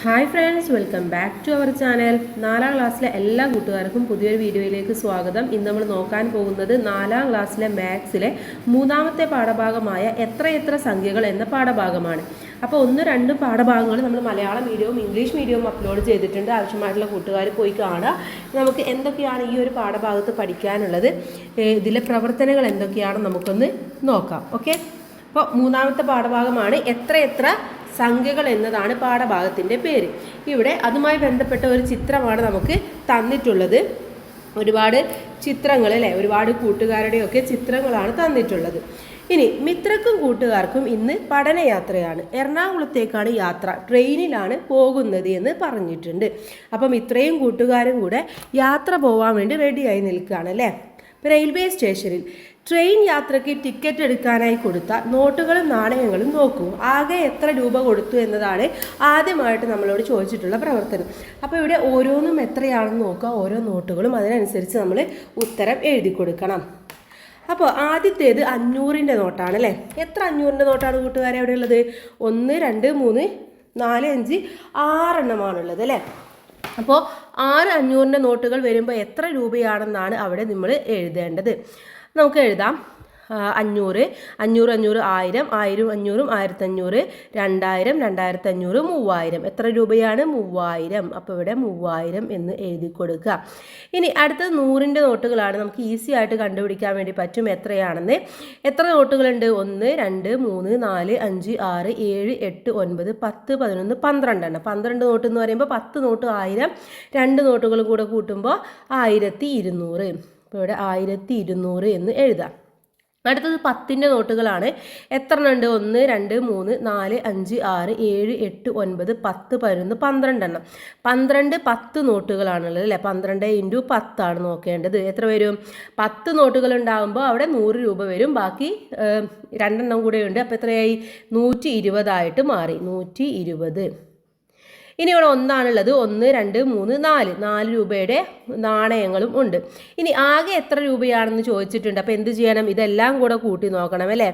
Hi friends, welcome back to our channel. 4ാം ക്ലാസ്സിലെ എല്ലാ കൂട്ടുകാർക്കും പുതിയൊരു വീഡിയോയിലേക്ക് സ്വാഗതം. ഇന്ന് നമ്മൾ നോക്കാൻ പോകുന്നത് 4ാം ക്ലാസ്സിലെ മാത്സിലെ 3ാമത്തെ പാഠഭാഗമായ എത്ര സംഖ്യകൾ എന്ന പാഠഭാഗമാണ്. അപ്പോൾ 1-2 പാഠഭാഗങ്ങൾ നമ്മൾ മലയാളം മീഡിയവും ഇംഗ്ലീഷ് മീഡിയവും അപ്ലോഡ് ചെയ്തിട്ടുണ്ട്. ആവശ്യമായിട്ടുള്ള കൂട്ടുകാർ പോയി കാണുക. നമുക്ക് എന്തൊക്കെയാണ് ഈ ഒരു പാഠഭാഗത്ത് പഠിക്കാനുള്ളത്, ഇതിലെ പ്രവർത്തനങ്ങൾ എന്തൊക്കെയാണെന്ന് നമുക്കൊന്ന് നോക്കാം. ഓക്കെ, അപ്പോൾ 3ാമത്തെ പാഠഭാഗമാണ് എത്ര സംഖ്യകൾ എന്നതാണ് പാഠഭാഗത്തിൻ്റെ പേര്. ഇവിടെ അതുമായി ബന്ധപ്പെട്ട ഒരു ചിത്രമാണ് നമുക്ക് തന്നിട്ടുള്ളത്. ഒരുപാട് ചിത്രങ്ങൾ അല്ലേ, ഒരുപാട് കൂട്ടുകാരുടെയൊക്കെ ചിത്രങ്ങളാണ് തന്നിട്ടുള്ളത്. ഇനി മിത്രക്കും കൂട്ടുകാർക്കും ഇന്ന് പഠനയാത്രയാണ്. എറണാകുളത്തേക്കാണ് യാത്ര, ട്രെയിനിലാണ് പോകുന്നത് എന്ന് പറഞ്ഞിട്ടുണ്ട്. അപ്പം ഇത്രയും കൂട്ടുകാരും കൂടെ യാത്ര പോകാൻ വേണ്ടി റെഡിയായി നിൽക്കുകയാണ് അല്ലേ. റെയിൽവേ സ്റ്റേഷനിൽ ട്രെയിൻ യാത്രയ്ക്ക് ടിക്കറ്റ് എടുക്കാനായി കൊടുത്ത നോട്ടുകളും നാണയങ്ങളും നോക്കൂ. ആകെ എത്ര രൂപ കൊടുത്തു എന്നതാണ് ആദ്യമായിട്ട് നമ്മളോട് ചോദിച്ചിട്ടുള്ള പ്രവർത്തനം. അപ്പോൾ ഇവിടെ ഓരോന്നും എത്രയാണെന്ന് നോക്കുക, ഓരോ നോട്ടുകളും അതിനനുസരിച്ച് നമ്മൾ ഉത്തരം എഴുതി കൊടുക്കണം. അപ്പോൾ ആദ്യത്തേത് 500ൻ്റെ നോട്ടാണ് അല്ലേ. എത്ര 500ൻ്റെ നോട്ടാണ് കൂട്ടുകാരെ അവിടെ ഉള്ളത്? 1, 2, 3, 4, 5, 6 എണ്ണമാണുള്ളത് അല്ലേ. അപ്പോൾ 6 500ൻ്റെ നോട്ടുകൾ വരുമ്പോൾ എത്ര രൂപയാണെന്നാണ് അവിടെ നമ്മൾ എഴുതേണ്ടത്. നമുക്ക് എഴുതാം. 500, 500, 500, 1000, 1000, 500, 1500, 2000, 2500, 3000. എത്ര രൂപയാണ്? 3000. അപ്പോൾ ഇവിടെ 3000 എന്ന് എഴുതി കൊടുക്കുക. ഇനി അടുത്തത് 100ൻ്റെ നോട്ടുകളാണ്. നമുക്ക് ഈസി ആയിട്ട് കണ്ടുപിടിക്കാൻ വേണ്ടി പറ്റും എത്രയാണെന്ന്. എത്ര നോട്ടുകളുണ്ട്? 1, 2, 3, 4, 5, 6, 7, 8, 9, 10, 11, 12 എണ്ണം. 12 നോട്ട് എന്ന് പറയുമ്പോൾ 10 നോട്ട് 1000, 2 നോട്ടുകൾ കൂടെ കൂട്ടുമ്പോൾ 1200. അപ്പോൾ ഇവിടെ 1200 എന്ന് എഴുതാം. അടുത്തത് 10ൻ്റെ നോട്ടുകളാണ്. എത്ര എണ്ണം ഉണ്ട്? 1, 2, 3, 4, 5, 6, 7, 8, 9, 10, 11, 12 എണ്ണം. 12 10 നോട്ടുകളാണുള്ളത് അല്ലേ. 12 × 10 ആണ് നോക്കേണ്ടത്. എത്ര വരും? 10 നോട്ടുകൾ ഉണ്ടാകുമ്പോൾ അവിടെ 100 രൂപ വരും. ബാക്കി 2 എണ്ണം കൂടെ ഉണ്ട്. അപ്പോൾ എത്രയായി? 120 ആയിട്ട് മാറി. 120. ഇനി ഇവിടെ 1 ആണുള്ളത്. 1, 2, 3, 4 രൂപയുടെ നാണയങ്ങളും ഉണ്ട്. ഇനി ആകെ എത്ര രൂപയാണെന്ന് ചോദിച്ചിട്ടുണ്ട്. അപ്പോൾ എന്ത് ചെയ്യണം? ഇതെല്ലാം കൂടെ കൂട്ടി നോക്കണം അല്ലേ.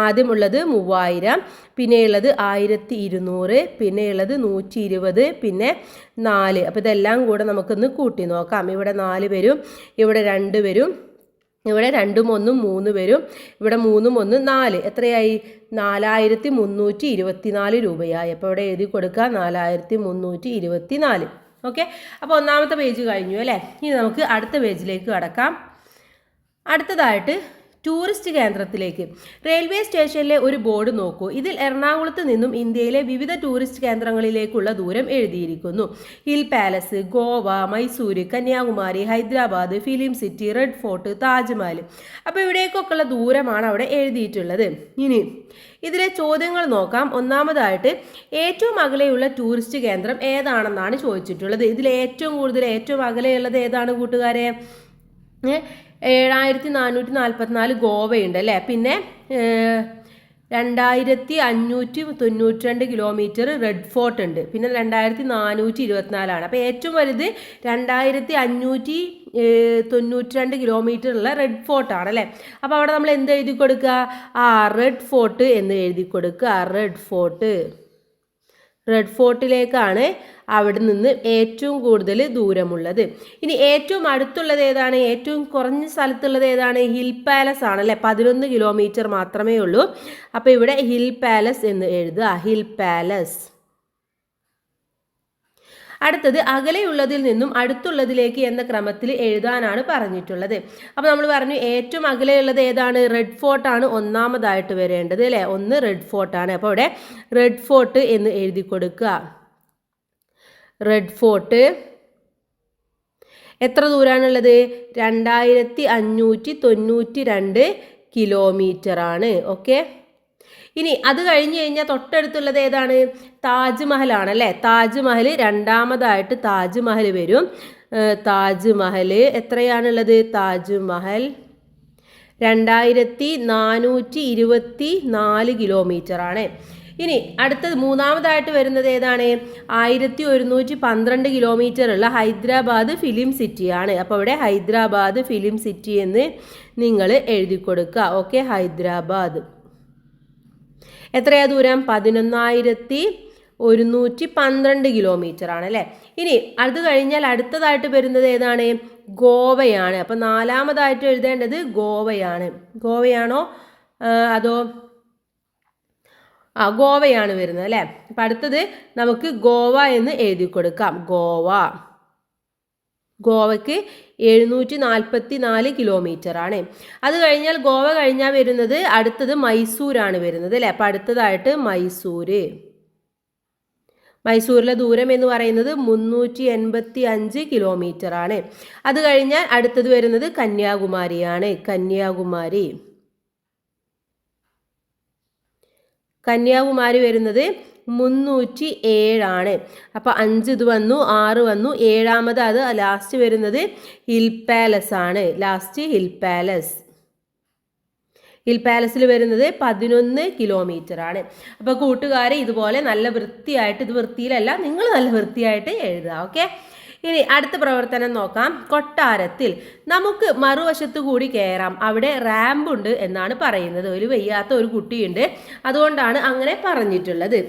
ആദ്യമുള്ളത് 3000, പിന്നെയുള്ളത് 1200, പിന്നെയുള്ളത് 120, പിന്നെ 4. അപ്പോൾ ഇതെല്ലാം കൂടെ നമുക്കൊന്ന് കൂട്ടി നോക്കാം. ഇവിടെ 4 വരും, ഇവിടെ 2 വരും, ഇവിടെ 2ഉം 1ഉം 3 വരും, ഇവിടെ 3ഉം 1ഉം 4. എത്രയായി? 4324 രൂപയായി. അപ്പോൾ ഇവിടെ എഴുതി കൊടുക്കുക 4324. ഓക്കെ, അപ്പോൾ 1ാമത്തെ പേജ് കഴിഞ്ഞു അല്ലേ. ഇനി നമുക്ക് അടുത്ത പേജിലേക്ക് കടക്കാം. അടുത്തതായിട്ട് ടൂറിസ്റ്റ് കേന്ദ്രത്തിലേക്ക്. റെയിൽവേ സ്റ്റേഷനിലെ ഒരു ബോർഡ് നോക്കൂ. ഇതിൽ എറണാകുളത്ത് നിന്നും ഇന്ത്യയിലെ വിവിധ ടൂറിസ്റ്റ് കേന്ദ്രങ്ങളിലേക്കുള്ള ദൂരം എഴുതിയിരിക്കുന്നു. Hill palace, Goa, Mysore, Kanyakumari, Hyderabad, film city, red fort, Taj Mahal. അപ്പോൾ ഇവിടേക്കൊക്കെയുള്ള ദൂരമാണ് അവിടെ എഴുതിയിട്ടുള്ളത്. ഇനി ഇതിലെ ചോദ്യങ്ങൾ നോക്കാം. ഒന്നാമതായിട്ട് ഏറ്റവും അകലെയുള്ള ടൂറിസ്റ്റ് കേന്ദ്രം ഏതാണെന്നാണ് ചോദിച്ചിട്ടുള്ളത്. ഇതിൽ ഏറ്റവും അകലെയുള്ളത് ഏതാണ് കൂട്ടുകാരെ? 7444 ഗോവയുണ്ട് അല്ലേ. പിന്നെ 2592 കിലോമീറ്റർ റെഡ് ഫോർട്ട് ഉണ്ട്. പിന്നെ 2424 അപ്പോൾ ഏറ്റവും വലുത് 2592 കിലോമീറ്റർ ഉള്ള റെഡ് ഫോർട്ടാണ് അല്ലേ. അപ്പോൾ അവിടെ നമ്മൾ എന്ത് എഴുതി കൊടുക്കുക? റെഡ് ഫോർട്ട് എന്ന് എഴുതി കൊടുക്കുക. റെഡ് ഫോർട്ടിലേക്കാണ് അവിടെ നിന്ന് ഏറ്റവും കൂടുതൽ ദൂരമുള്ളത്. ഇനി ഏറ്റവും അടുത്തുള്ളത് ഏതാണ്? ഏറ്റവും കുറഞ്ഞ സ്ഥലത്തുള്ളത് ഏതാണ്? ഹിൽ പാലസ് ആണല്ലേ. 11 കിലോമീറ്റർ മാത്രമേ ഉള്ളൂ. അപ്പോൾ ഇവിടെ ഹിൽ പാലസ് എന്ന് എഴുതുക. Hill palace. അടുത്തത് അകലെയുള്ളതിൽ നിന്നും അടുത്തുള്ളതിലേക്ക് എന്ന ക്രമത്തിൽ എഴുതാനാണ് പറഞ്ഞിട്ടുള്ളത്. അപ്പോൾ നമ്മൾ പറഞ്ഞു ഏറ്റവും അകലെയുള്ളത് ഏതാണ്? റെഡ് ഫോർട്ടാണ് 1ാമതായിട്ട് വരേണ്ടത് അല്ലേ. 1 റെഡ് ഫോർട്ടാണ്. അപ്പോൾ ഇവിടെ റെഡ് ഫോർട്ട് എന്ന് എഴുതി കൊടുക്കുക. റെഡ് ഫോർട്ട് എത്ര ദൂരമാണുള്ളത്? 2592 കിലോമീറ്റർ ആണ്. ഓക്കെ, ഇനി അത് കഴിഞ്ഞ് കഴിഞ്ഞാൽ തൊട്ടടുത്തുള്ളത് ഏതാണ്? താജ്മഹൽ ആണല്ലേ. താജ്മഹൽ 2ാമതായിട്ട് താജ്മഹൽ വരും. താജ്മഹൽ എത്രയാണുള്ളത്? താജ്മഹൽ 2424 കിലോമീറ്റർ ആണ്. ഇനി അടുത്തത് 3ാമതായിട്ട് വരുന്നത് ഏതാണ്? 1112 കിലോമീറ്റർ ഉള്ള ഹൈദരാബാദ് ഫിലിം സിറ്റിയാണ്. അപ്പോൾ ഇവിടെ ഹൈദരാബാദ് ഫിലിം സിറ്റി എന്ന് നിങ്ങൾ എഴുതി കൊടുക്കുക. ഓക്കെ, ഹൈദരാബാദ്. എത്രയാ ദൂരം? 11 112 കിലോമീറ്റർ ആണ് അല്ലേ. ഇനി അത് കഴിഞ്ഞാൽ അടുത്തതായിട്ട് വരുന്നത് ഏതാണ്? ഗോവയാണ്. അപ്പം നാലാമതായിട്ട് എഴുതേണ്ടത് ഗോവയാണ്. ഗോവയാണോ അതോ ഗോവയാണ് വരുന്നത് അല്ലേ. അപ്പം അടുത്തത് നമുക്ക് ഗോവ എന്ന് എഴുതി കൊടുക്കാം. ഗോവയ്ക്ക് 744 കിലോമീറ്റർ ആണ്. അത് കഴിഞ്ഞാൽ ഗോവ കഴിഞ്ഞാൽ വരുന്നത് അടുത്തത് മൈസൂരാണ് വരുന്നത് അല്ലേ. അപ്പം അടുത്തതായിട്ട് മൈസൂരിലെ ദൂരം എന്ന് പറയുന്നത് 385 കിലോമീറ്റർ ആണ്. അത് കഴിഞ്ഞാൽ അടുത്തത് വരുന്നത് കന്യാകുമാരിയാണ്. കന്യാകുമാരി വരുന്നത് 307 ആണ്. അപ്പോൾ 5 ഇത് വന്നു, 6 വന്നു, 7ാമത് അത് ലാസ്റ്റ് വരുന്നത് ഹിൽ പാലസ് ആണ്. ഹിൽ പാലസിൽ വരുന്നത് 11 കിലോമീറ്റർ ആണ്. അപ്പോൾ കൂട്ടുകാരെ ഇതുപോലെ നല്ല വൃത്തിയായിട്ട്, ഇത് വൃത്തിയിലല്ല, നിങ്ങൾ നല്ല വൃത്തിയായിട്ട് എഴുതുക. ഓക്കെ. ഇനി അടുത്ത പ്രവർത്തനം നോക്കാം. കൊട്ടാരത്തിൽ നമുക്ക് മറുവശത്തു കൂടി കയറാം, അവിടെ റാമ്പ് ഉണ്ട് എന്നാണ് പറയുന്നത്. ഒരു വയ്യാത്ത ഒരു കുട്ടിയുണ്ട്, അതുകൊണ്ടാണ് അങ്ങനെ പറഞ്ഞിട്ടുള്ളത്.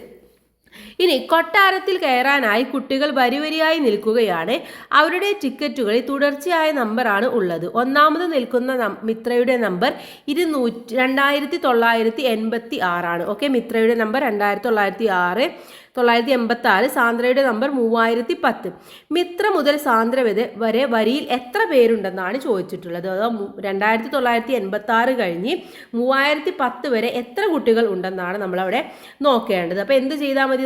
ഇനി കൊട്ടാരത്തിൽ കയറാനായി കുട്ടികൾ വരിവരിയായി നിൽക്കുകയാണ്. അവരുടെ ടിക്കറ്റുകളിൽ തുടർച്ചയായ നമ്പറാണ് ഉള്ളത്. ഒന്നാമത് നിൽക്കുന്ന മിത്രയുടെ നമ്പർ 2986 ആണ്. ഓക്കെ, മിത്രയുടെ നമ്പർ 2986, 986. സാന്ദ്രയുടെ നമ്പർ 3010. മിത്ര മുതൽ സാന്ദ്ര വരെ വരിയിൽ എത്ര പേരുണ്ടെന്നാണ് ചോദിച്ചിട്ടുള്ളത്. അതോ 2986 കഴിഞ്ഞ് 3010 വരെ എത്ര കുട്ടികൾ ഉണ്ടെന്നാണ് നമ്മളവിടെ നോക്കേണ്ടത്. അപ്പോൾ എന്ത് ചെയ്താൽ മതി?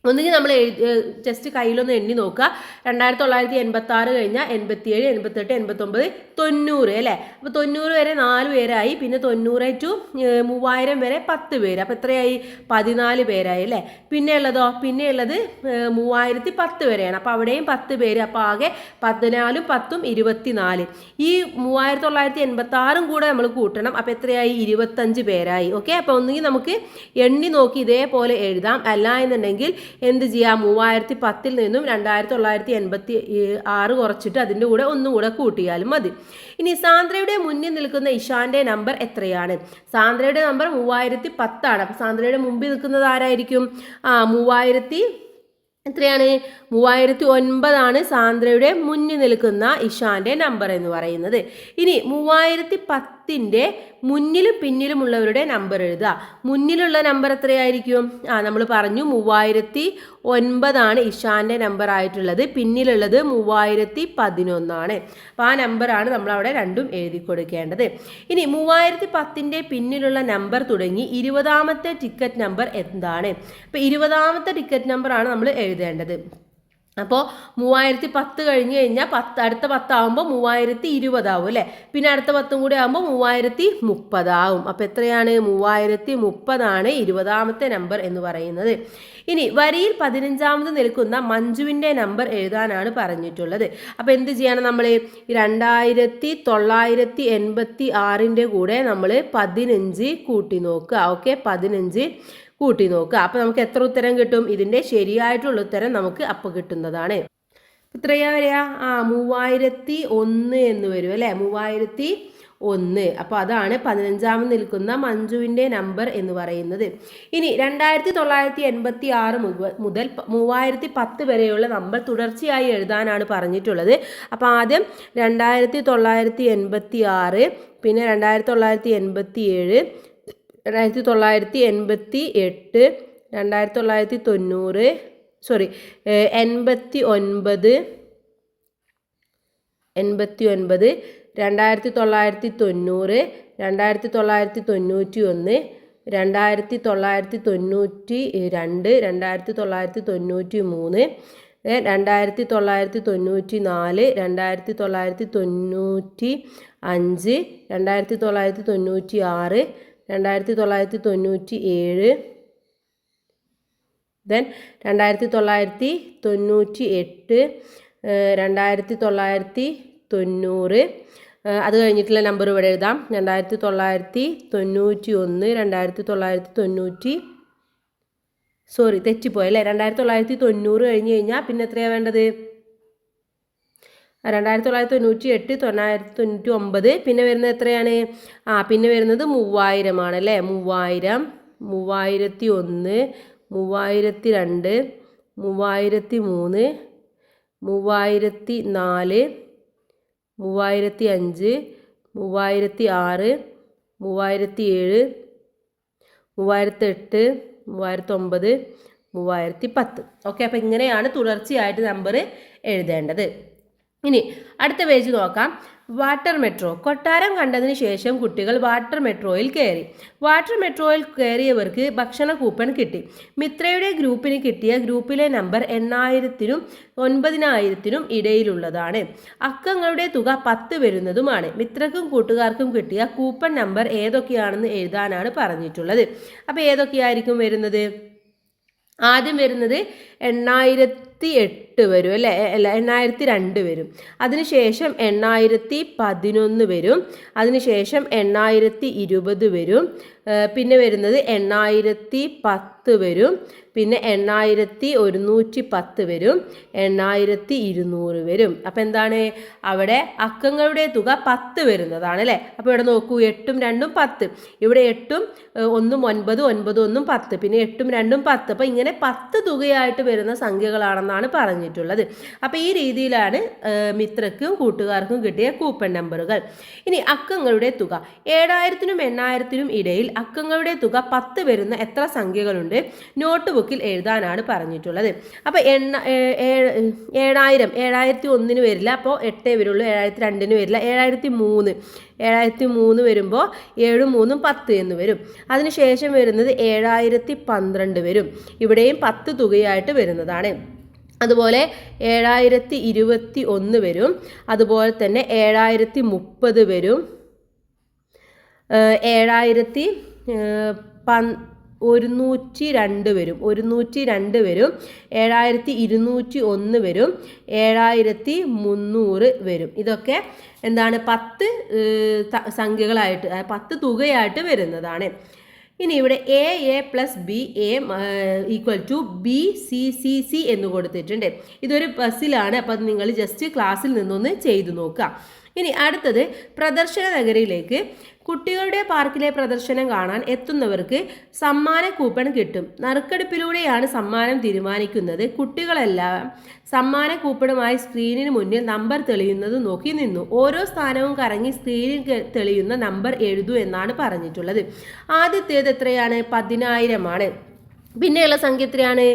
ഒന്നുകിൽ നമ്മൾ ജസ്റ്റ് കയ്യിലൊന്ന് എണ്ണി നോക്കുക. 2986 കഴിഞ്ഞാൽ 87, 88, 89, 90 അല്ലേ. അപ്പോൾ 90 വരെ 4 പേരായി. പിന്നെ 90 to 3000 വരെ 10 പേര്. അപ്പോൾ എത്രയായി? 14 പേരായി അല്ലേ. പിന്നെയുള്ളത് 3010 വരെയാണ്. അപ്പോൾ അവിടെയും 10 പേര്. അപ്പോൾ ആകെ 14, 10, 24. ഈ 3986 കൂടെ നമ്മൾ കൂട്ടണം. അപ്പോൾ എത്രയായി? 25 പേരായി. ഓക്കെ. അപ്പോൾ ഒന്നുകിൽ നമുക്ക് എണ്ണി നോക്കി ഇതേപോലെ എഴുതാം. അല്ല എന്നുണ്ടെങ്കിൽ എന്ത് ചെയ്യാം? 3010 നിന്നും 2986 കുറച്ചിട്ട് അതിൻ്റെ കൂടെ ഒന്നുകൂടെ കൂട്ടിയാലും മതി. ഇനി സാന്ദ്രയുടെ മുന്നിൽ നിൽക്കുന്ന ഇഷാന്റെ നമ്പർ എത്രയാണ്? സാന്ദ്രയുടെ നമ്പർ 3010 ആണ്. അപ്പം സാന്ദ്രയുടെ മുമ്പിൽ നിൽക്കുന്നത് ആരായിരിക്കും? 3009 ആണ് സാന്ദ്രയുടെ മുന്നിൽ നിൽക്കുന്ന ഇഷാന്റെ നമ്പർ എന്ന് പറയുന്നത്. ഇനി 3010ന്റെ മുന്നിലും പിന്നിലുമുള്ളവരുടെ നമ്പർ എഴുതുക. മുന്നിലുള്ള നമ്പർ എത്രയായിരിക്കും? നമ്മൾ പറഞ്ഞു 3009 ആണ് ഇഷാന്റെ നമ്പർ ആയിട്ടുള്ളത്. പിന്നിലുള്ളത് 3011 ആണ്. അപ്പോൾ ആ നമ്പറാണ് നമ്മളവിടെ രണ്ടും എഴുതി കൊടുക്കേണ്ടത്. ഇനി 3010ന്റെ പിന്നിലുള്ള നമ്പർ തുടങ്ങി 20ാമത്തെ ടിക്കറ്റ് നമ്പർ എന്താണ്? അപ്പോൾ 20ാമത്തെ ടിക്കറ്റ് നമ്പറാണ് നമ്മൾ എഴുതേണ്ടത്. അപ്പോൾ 3010 കഴിഞ്ഞ് കഴിഞ്ഞാൽ അടുത്ത 10 ആകുമ്പോൾ 3020 ആവും അല്ലേ. പിന്നെ അടുത്ത 10 കൂടി ആകുമ്പോൾ 3030 ആവും. അപ്പോൾ എത്രയാണ്? 3030 ആണ് 20ാമത്തെ നമ്പർ എന്ന് പറയുന്നത്. ഇനി വരിയിൽ 15ാമത് നിൽക്കുന്ന മഞ്ജുവിൻ്റെ നമ്പർ എഴുതാനാണ് പറഞ്ഞിട്ടുള്ളത്. അപ്പോൾ എന്ത് ചെയ്യണം? നമ്മൾ 2986ൻ്റെ കൂടെ നമ്മൾ 15 കൂട്ടി നോക്കുക. ഓക്കെ, 15 കൂട്ടി നോക്കുക. അപ്പോൾ നമുക്ക് എത്ര ഉത്തരം കിട്ടും? ഇതിൻ്റെ ശരിയായിട്ടുള്ള ഉത്തരം നമുക്ക് അപ്പോൾ കിട്ടുന്നതാണ്. എത്രയാ വരിക? 3001 എന്ന് വരും അല്ലേ. 3001. അപ്പോൾ അതാണ് 15ാമത് നിൽക്കുന്ന മഞ്ജുവിൻ്റെ നമ്പർ എന്ന് പറയുന്നത്. ഇനി 2986 മുതൽ 3010 വരെയുള്ള നമ്പർ തുടർച്ചയായി എഴുതാനാണ് പറഞ്ഞിട്ടുള്ളത്. അപ്പോൾ ആദ്യം 2986, പിന്നെ 2987, 1988, 1990, 89, 1990, 1990, 1991, 1992, 1993, 1994, 1995, 1996, 1997, then 1998, 1990. അത് കഴിഞ്ഞിട്ടുള്ള നമ്പർ ഇവിടെ എഴുതാം. 1991, 1990, തെറ്റിപ്പോയല്ലേ. 1990 കഴിഞ്ഞ് കഴിഞ്ഞാൽ പിന്നെ എത്രയാണ് വേണ്ടത്? 1998, 1999. പിന്നെ വരുന്നത് എത്രയാണ്? പിന്നെ വരുന്നത് 3000 ആണല്ലേ. 3000, 3001, 3002, 3003, 3004, 3005, 3006, 3007, 3008, 3009, 3010. ഓക്കെ, അപ്പോൾ ഇങ്ങനെയാണ് തുടർച്ചയായിട്ട് നമ്പർ എഴുതേണ്ടത്. ഇനി അടുത്ത പേജ് നോക്കാം. Water metro. കൊട്ടാരം കണ്ടതിന് ശേഷം കുട്ടികൾ വാട്ടർ മെട്രോയിൽ കയറി. വാട്ടർ മെട്രോയിൽ കയറിയവർക്ക് ഭക്ഷണ കൂപ്പൺ കിട്ടി. മിത്രയുടെ ഗ്രൂപ്പിന് കിട്ടിയ ഗ്രൂപ്പിലെ നമ്പർ 8000-നും 9000-നും ഇടയിലുള്ളതാണ്. അക്കങ്ങളുടെ തുക 10 വരുന്നതുമാണ്. മിത്രക്കും കൂട്ടുകാർക്കും കിട്ടിയ കൂപ്പൺ നമ്പർ ഏതൊക്കെയാണെന്ന് എഴുതാനാണ് പറഞ്ഞിട്ടുള്ളത്. അപ്പോൾ ഏതൊക്കെയായിരിക്കും വരുന്നത്? ആദ്യം വരുന്നത് 8008 വരും അല്ലേ, അല്ല 8002 വരും. അതിനുശേഷം 8011 വരും. അതിനുശേഷം 8020 വരും. പിന്നെ വരുന്നത് 8010 വരും. പിന്നെ 8110 വരും. 8200 വരും. അപ്പം എന്താണ് അവിടെ അക്കങ്ങളുടെ തുക 10 വരുന്നതാണ് അല്ലേ. അപ്പോൾ ഇവിടെ നോക്കൂ, 8ഉം 2ഉം 10. ഇവിടെ 8ഉം 1ഉം 9, 9ഉം 1ഉം 10. പിന്നെ 8ഉം 2ഉം 10. അപ്പോൾ ഇങ്ങനെ 10 തുകയായിട്ട് വരുന്ന സംഖ്യകളാണെന്നാണ് പറഞ്ഞിട്ടുള്ളത്. അപ്പോൾ ഈ രീതിയിലാണ് മിത്രക്കും കൂട്ടുകാർക്കും കിട്ടിയ കൂപ്പൺ നമ്പറുകൾ. ഇനി അക്കങ്ങളുടെ തുക. 7000-നും 8000-നും ഇടയിൽ അക്കങ്ങളുടെ തുക 10 വരുന്ന എത്ര സംഖ്യകളുണ്ട്? നോട്ട് ബുക്കിൽ എഴുതാനാണ് പറഞ്ഞിട്ടുള്ളത്. അപ്പോൾ 7000 7001 വരില്ല, അപ്പോൾ 8 വരുള്ളൂ. 7002 വരില്ല. 7003 വരുമ്പോൾ 7ഉം 3ഉം 10 എന്ന് വരും. അതിനുശേഷം വരുന്നത് 7012 വരും. ഇവിടെയും 10 തുകയായിട്ട് വരുന്നതാണ്. അതുപോലെ 7021 വരും. അതുപോലെ തന്നെ 7030 വരും. 7102 വരും. 102 വരും. 7201 വരും. 7300 വരും. ഇതൊക്കെ എന്താണ് 10 സംഖ്യകളായിട്ട് 10 തുകയായിട്ട് വരുന്നതാണ്. ഇനി ഇവിടെ A plus B equal to B C C C എന്ന് കൊടുത്തിട്ടുണ്ട്. ഇതൊരു പസിലാണ്. അപ്പോൾ അത് നിങ്ങൾ ജസ്റ്റ് ക്ലാസ്സിൽ നിന്നൊന്ന് ചെയ്തു നോക്കുക. ഇനി അടുത്തത് പ്രദർശന നഗരിയിലേക്ക്. കുട്ടികളുടെ പാർക്കിലെ പ്രദർശനം കാണാൻ എത്തുന്നവർക്ക് സമ്മാന കൂപ്പൺ കിട്ടും. നറുക്കെടുപ്പിലൂടെയാണ് സമ്മാനം തീരുമാനിക്കുന്നത്. കുട്ടികളെല്ലാം സമ്മാന കൂപ്പണുമായി സ്ക്രീനിന് മുന്നിൽ നമ്പർ തെളിയുന്നത് നോക്കി നിന്നു. ഓരോ സ്ഥാനവും കറങ്ങി സ്ക്രീനിൽ തെളിയുന്ന നമ്പർ എഴുതൂ എന്നാണ് പറഞ്ഞിട്ടുള്ളത്. ആദ്യത്തേത് എത്രയാണ്? 10000 ആണ്. പിന്നെയുള്ള സംഖ്യ എത്രയാണ്?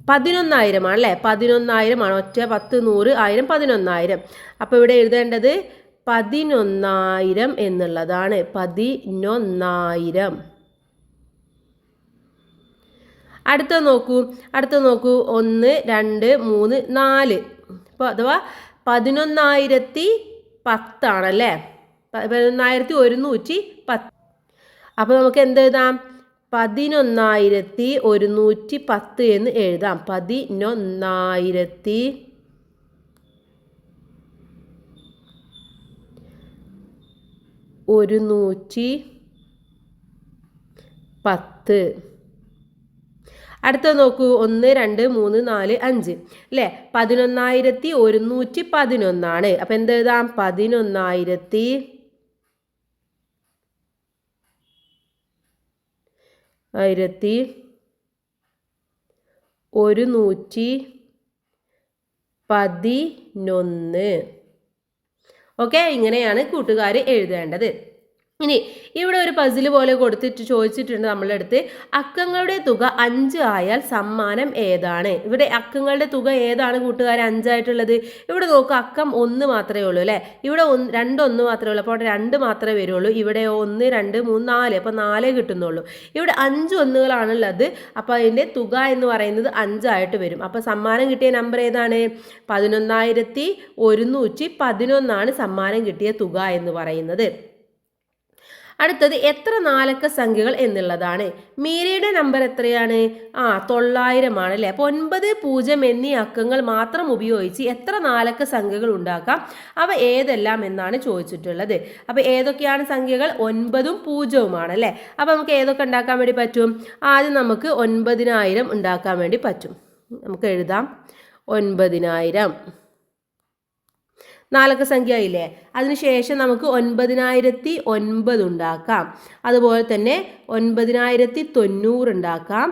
11,000 ആണ് അല്ലേ. 11,000 ആണ്. ഒറ്റ 10, 100, 1000, 11,000. അപ്പോൾ ഇവിടെ എഴുതേണ്ടത് 11,000 എന്നുള്ളതാണ്. 11,000. അടുത്ത നോക്കൂ 1, 2, 3, 4. അപ്പോൾ അഥവാ 11,010 ആണല്ലേ. 11,110. അപ്പോൾ നമുക്ക് എന്ത് എഴുതാം? 11,110 എന്ന് എഴുതാം. 11,110. അടുത്ത നോക്കൂ 1, 2, 3, 4, 5 അല്ലേ. 11,111 ആണ്. അപ്പം എന്ത് എഴുതാം? 11,111. ഓക്കെ, ഇങ്ങനെയാണ് കൂട്ടുകാർ എഴുതേണ്ടത്. ഇനി ഇവിടെ ഒരു പസിൽ പോലെ കൊടുത്തിട്ട് ചോദിച്ചിട്ടുണ്ട് നമ്മളുടെ അടുത്ത്, അക്കങ്ങളുടെ തുക 5 ആയാൽ സമ്മാനം ഏതാണ്? ഇവിടെ അക്കങ്ങളുടെ തുക ഏതാണ് കൂട്ടുകാർ 5 ആയിട്ടുള്ളത്? ഇവിടെ നോക്കുക, അക്കം 1 മാത്രമേ ഉള്ളൂ അല്ലേ. ഇവിടെ 2 1 മാത്രമേ ഉള്ളൂ. അപ്പോൾ 2 മാത്രമേ വരുള്ളൂ. ഇവിടെ 1 2 3 4, അപ്പോൾ 4 കിട്ടുന്നുള്ളൂ. ഇവിടെ 5 ഒന്നുകളാണുള്ളത്. അപ്പോൾ അതിൻ്റെ തുക എന്ന് പറയുന്നത് 5 ആയിട്ട് വരും. അപ്പോൾ സമ്മാനം കിട്ടിയ നമ്പർ ഏതാണ്? 11,111 സമ്മാനം കിട്ടിയ തുക എന്ന് പറയുന്നത്. അടുത്തത് എത്ര 4 അക്ക സംഖ്യകൾ എന്നുള്ളതാണ്. മീരയുടെ നമ്പർ എത്രയാണ്? 900 ആണ് അല്ലേ. അപ്പോൾ 9, 0 എന്നീ അക്കങ്ങൾ മാത്രം ഉപയോഗിച്ച് എത്ര 4 അക്ക സംഖ്യകൾ ഉണ്ടാക്കാം? അവ ഏതെല്ലാം എന്നാണ് ചോദിച്ചിട്ടുള്ളത്. അപ്പോൾ ഏതൊക്കെയാണ് സംഖ്യകൾ? 9ഉം 0ഉം ആണ് അല്ലേ. അപ്പോൾ നമുക്ക് ഏതൊക്കെ ഉണ്ടാക്കാൻ വേണ്ടി പറ്റും? ആദ്യം നമുക്ക് 9,000 ഉണ്ടാക്കാൻ വേണ്ടി പറ്റും. നമുക്ക് എഴുതാം 9,000. 4 സംഖ്യ ആയില്ലേ. അതിനുശേഷം നമുക്ക് 9009 ഉണ്ടാക്കാം. അതുപോലെ തന്നെ 9090 ഉണ്ടാക്കാം.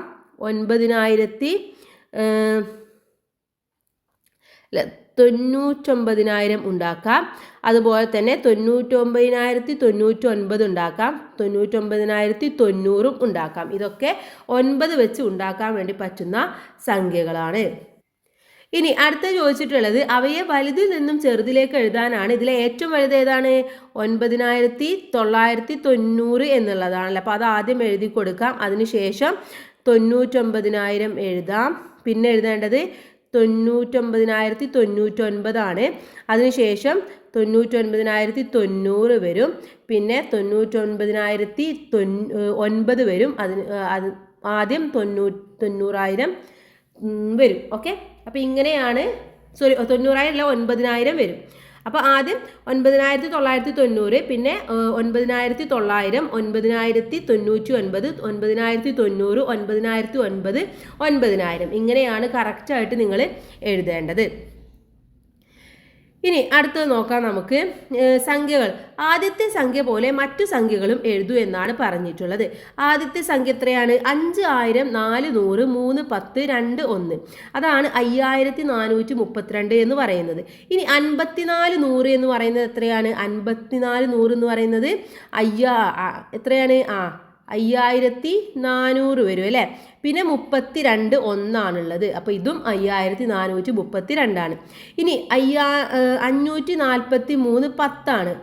99,000 ഉണ്ടാക്കാം. അതുപോലെ തന്നെ 99,099 ഉണ്ടാക്കാം. 99,090 ഉണ്ടാക്കാം. ഇതൊക്കെ 9 വെച്ച് ഉണ്ടാക്കാൻ വേണ്ടി പറ്റുന്ന സംഖ്യകളാണ്. ഇനി അടുത്ത ചോദിച്ചിട്ടുള്ളത് അവയെ വലുതിൽ നിന്നും ചെറുതിലേക്ക് എഴുതാനാണ്. ഇതിലെ ഏറ്റവും വലുത് ഏതാണ്? 9990 എന്നുള്ളതാണല്ലോ. അപ്പോൾ അത് ആദ്യം എഴുതി കൊടുക്കാം. അതിനുശേഷം 99,000 എഴുതാം. പിന്നെ എഴുതേണ്ടത് 99,099 ആണ്. അതിനുശേഷം 99,090 വരും. പിന്നെ 99,009 വരും. ആദ്യം 90,000 വരും. ഓക്കെ, അപ്പോൾ ഇങ്ങനെയാണ്. 90,000 അല്ല, 9,000 വരും. അപ്പോൾ ആദ്യം 9990, പിന്നെ 9900, 9099, 9090, 9009, 9000. ഇങ്ങനെയാണ് കറക്റ്റായിട്ട് നിങ്ങൾ എഴുതേണ്ടത്. ഇനി അടുത്തത് നോക്കാം നമുക്ക്. സംഖ്യകൾ ആദ്യത്തെ സംഖ്യ പോലെ മറ്റു സംഖ്യകളും എഴുതൂ എന്നാണ് പറഞ്ഞിട്ടുള്ളത്. ആദ്യത്തെ സംഖ്യ എത്രയാണ്? 5000, 400, 3, 10, 2, 1. അതാണ് 5432 എന്ന് പറയുന്നത്. ഇനി 54,100 എന്ന് പറയുന്നത് എത്രയാണ്? 54,100 എന്ന് പറയുന്നത് എത്രയാണ്? 5400 വരും അല്ലേ. പിന്നെ 32 ഒന്നാണുള്ളത്. അപ്പോൾ ഇതും 5432 ഇനി 543 10.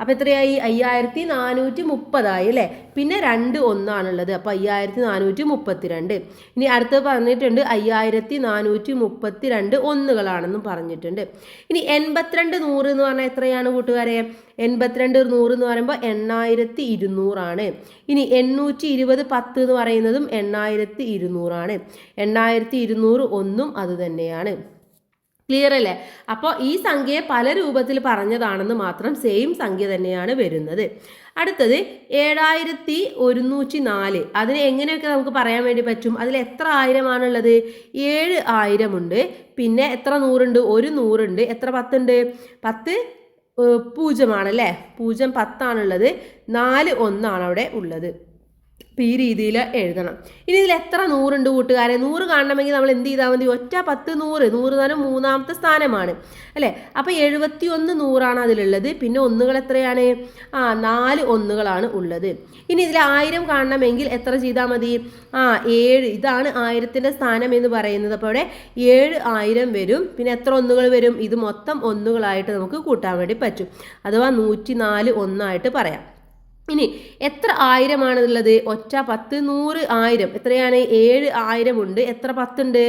അപ്പോൾ എത്രയായി? 5430 അല്ലേ. പിന്നെ 2 ഒന്നാണുള്ളത്. അപ്പോൾ 5432. ഇനി അടുത്ത് പറഞ്ഞിട്ടുണ്ട് 5432 ഒന്നുകളാണെന്നും പറഞ്ഞിട്ടുണ്ട്. ഇനി 82,100 എന്ന് പറഞ്ഞാൽ എത്രയാണ് കൂട്ടുകാരെ? 82,100 എന്ന് പറയുമ്പോൾ 8200 ആണ്. ഇനി 820 10 എന്ന് പറയുന്നതും 8200 ആണ്. 8200 ഒന്നും അത് തന്നെയാണ്. ക്ലിയർ അല്ലേ? അപ്പോൾ ഈ സംഖ്യയെ പല രൂപത്തിൽ പറഞ്ഞതാണെന്ന് മാത്രം, സെയിം സംഖ്യ തന്നെയാണ് വരുന്നത്. അടുത്തത് 7104. അതിന് എങ്ങനെയൊക്കെ നമുക്ക് പറയാൻ വേണ്ടി പറ്റും? അതിൽ എത്ര ആയിരമാണുള്ളത്? 7000 ഉണ്ട്. പിന്നെ എത്ര നൂറുണ്ട്? 1 നൂറുണ്ട്. എത്ര 10 ഉണ്ട്? 10 പൂജ്യമാണല്ലേ. 0 10 ആണുള്ളത്. 4 1 അവിടെ ഉള്ളത്. അപ്പോൾ ഈ രീതിയിൽ എഴുതണം. ഇനി ഇതിൽ എത്ര നൂറുണ്ട് കൂട്ടുകാരെ? 100 കാണണമെങ്കിൽ നമ്മൾ എന്ത് ചെയ്താൽ മതി? ഒറ്റ 10 100. 100 എന്ന് പറഞ്ഞാൽ 3ാമത്തെ സ്ഥാനമാണ് അല്ലേ. അപ്പോൾ 71 100 അതിലുള്ളത്. പിന്നെ ഒന്നുകൾ എത്രയാണ്? 4 ഒന്നുകളാണ് ഉള്ളത്. ഇനി ഇതിൽ 1000 കാണണമെങ്കിൽ എത്ര ചെയ്താൽ മതി? 7. ഇതാണ് 1000ൻ്റെ സ്ഥാനം എന്ന് പറയുന്നത്. അപ്പോൾ അവിടെ 7000 വരും. പിന്നെ എത്ര ഒന്നുകൾ വരും? ഇത് മൊത്തം ഒന്നുകളായിട്ട് നമുക്ക് കൂട്ടാൻ വേണ്ടി പറ്റും. അഥവാ 104 ഒന്നായിട്ട് പറയാം. ഇനി എത്ര ആയിരമാണുള്ളത്? ഒറ്റ 10 100 1000. എത്രയാണ്? 7000 ഉണ്ട്. എത്ര 10 ഉണ്ട്?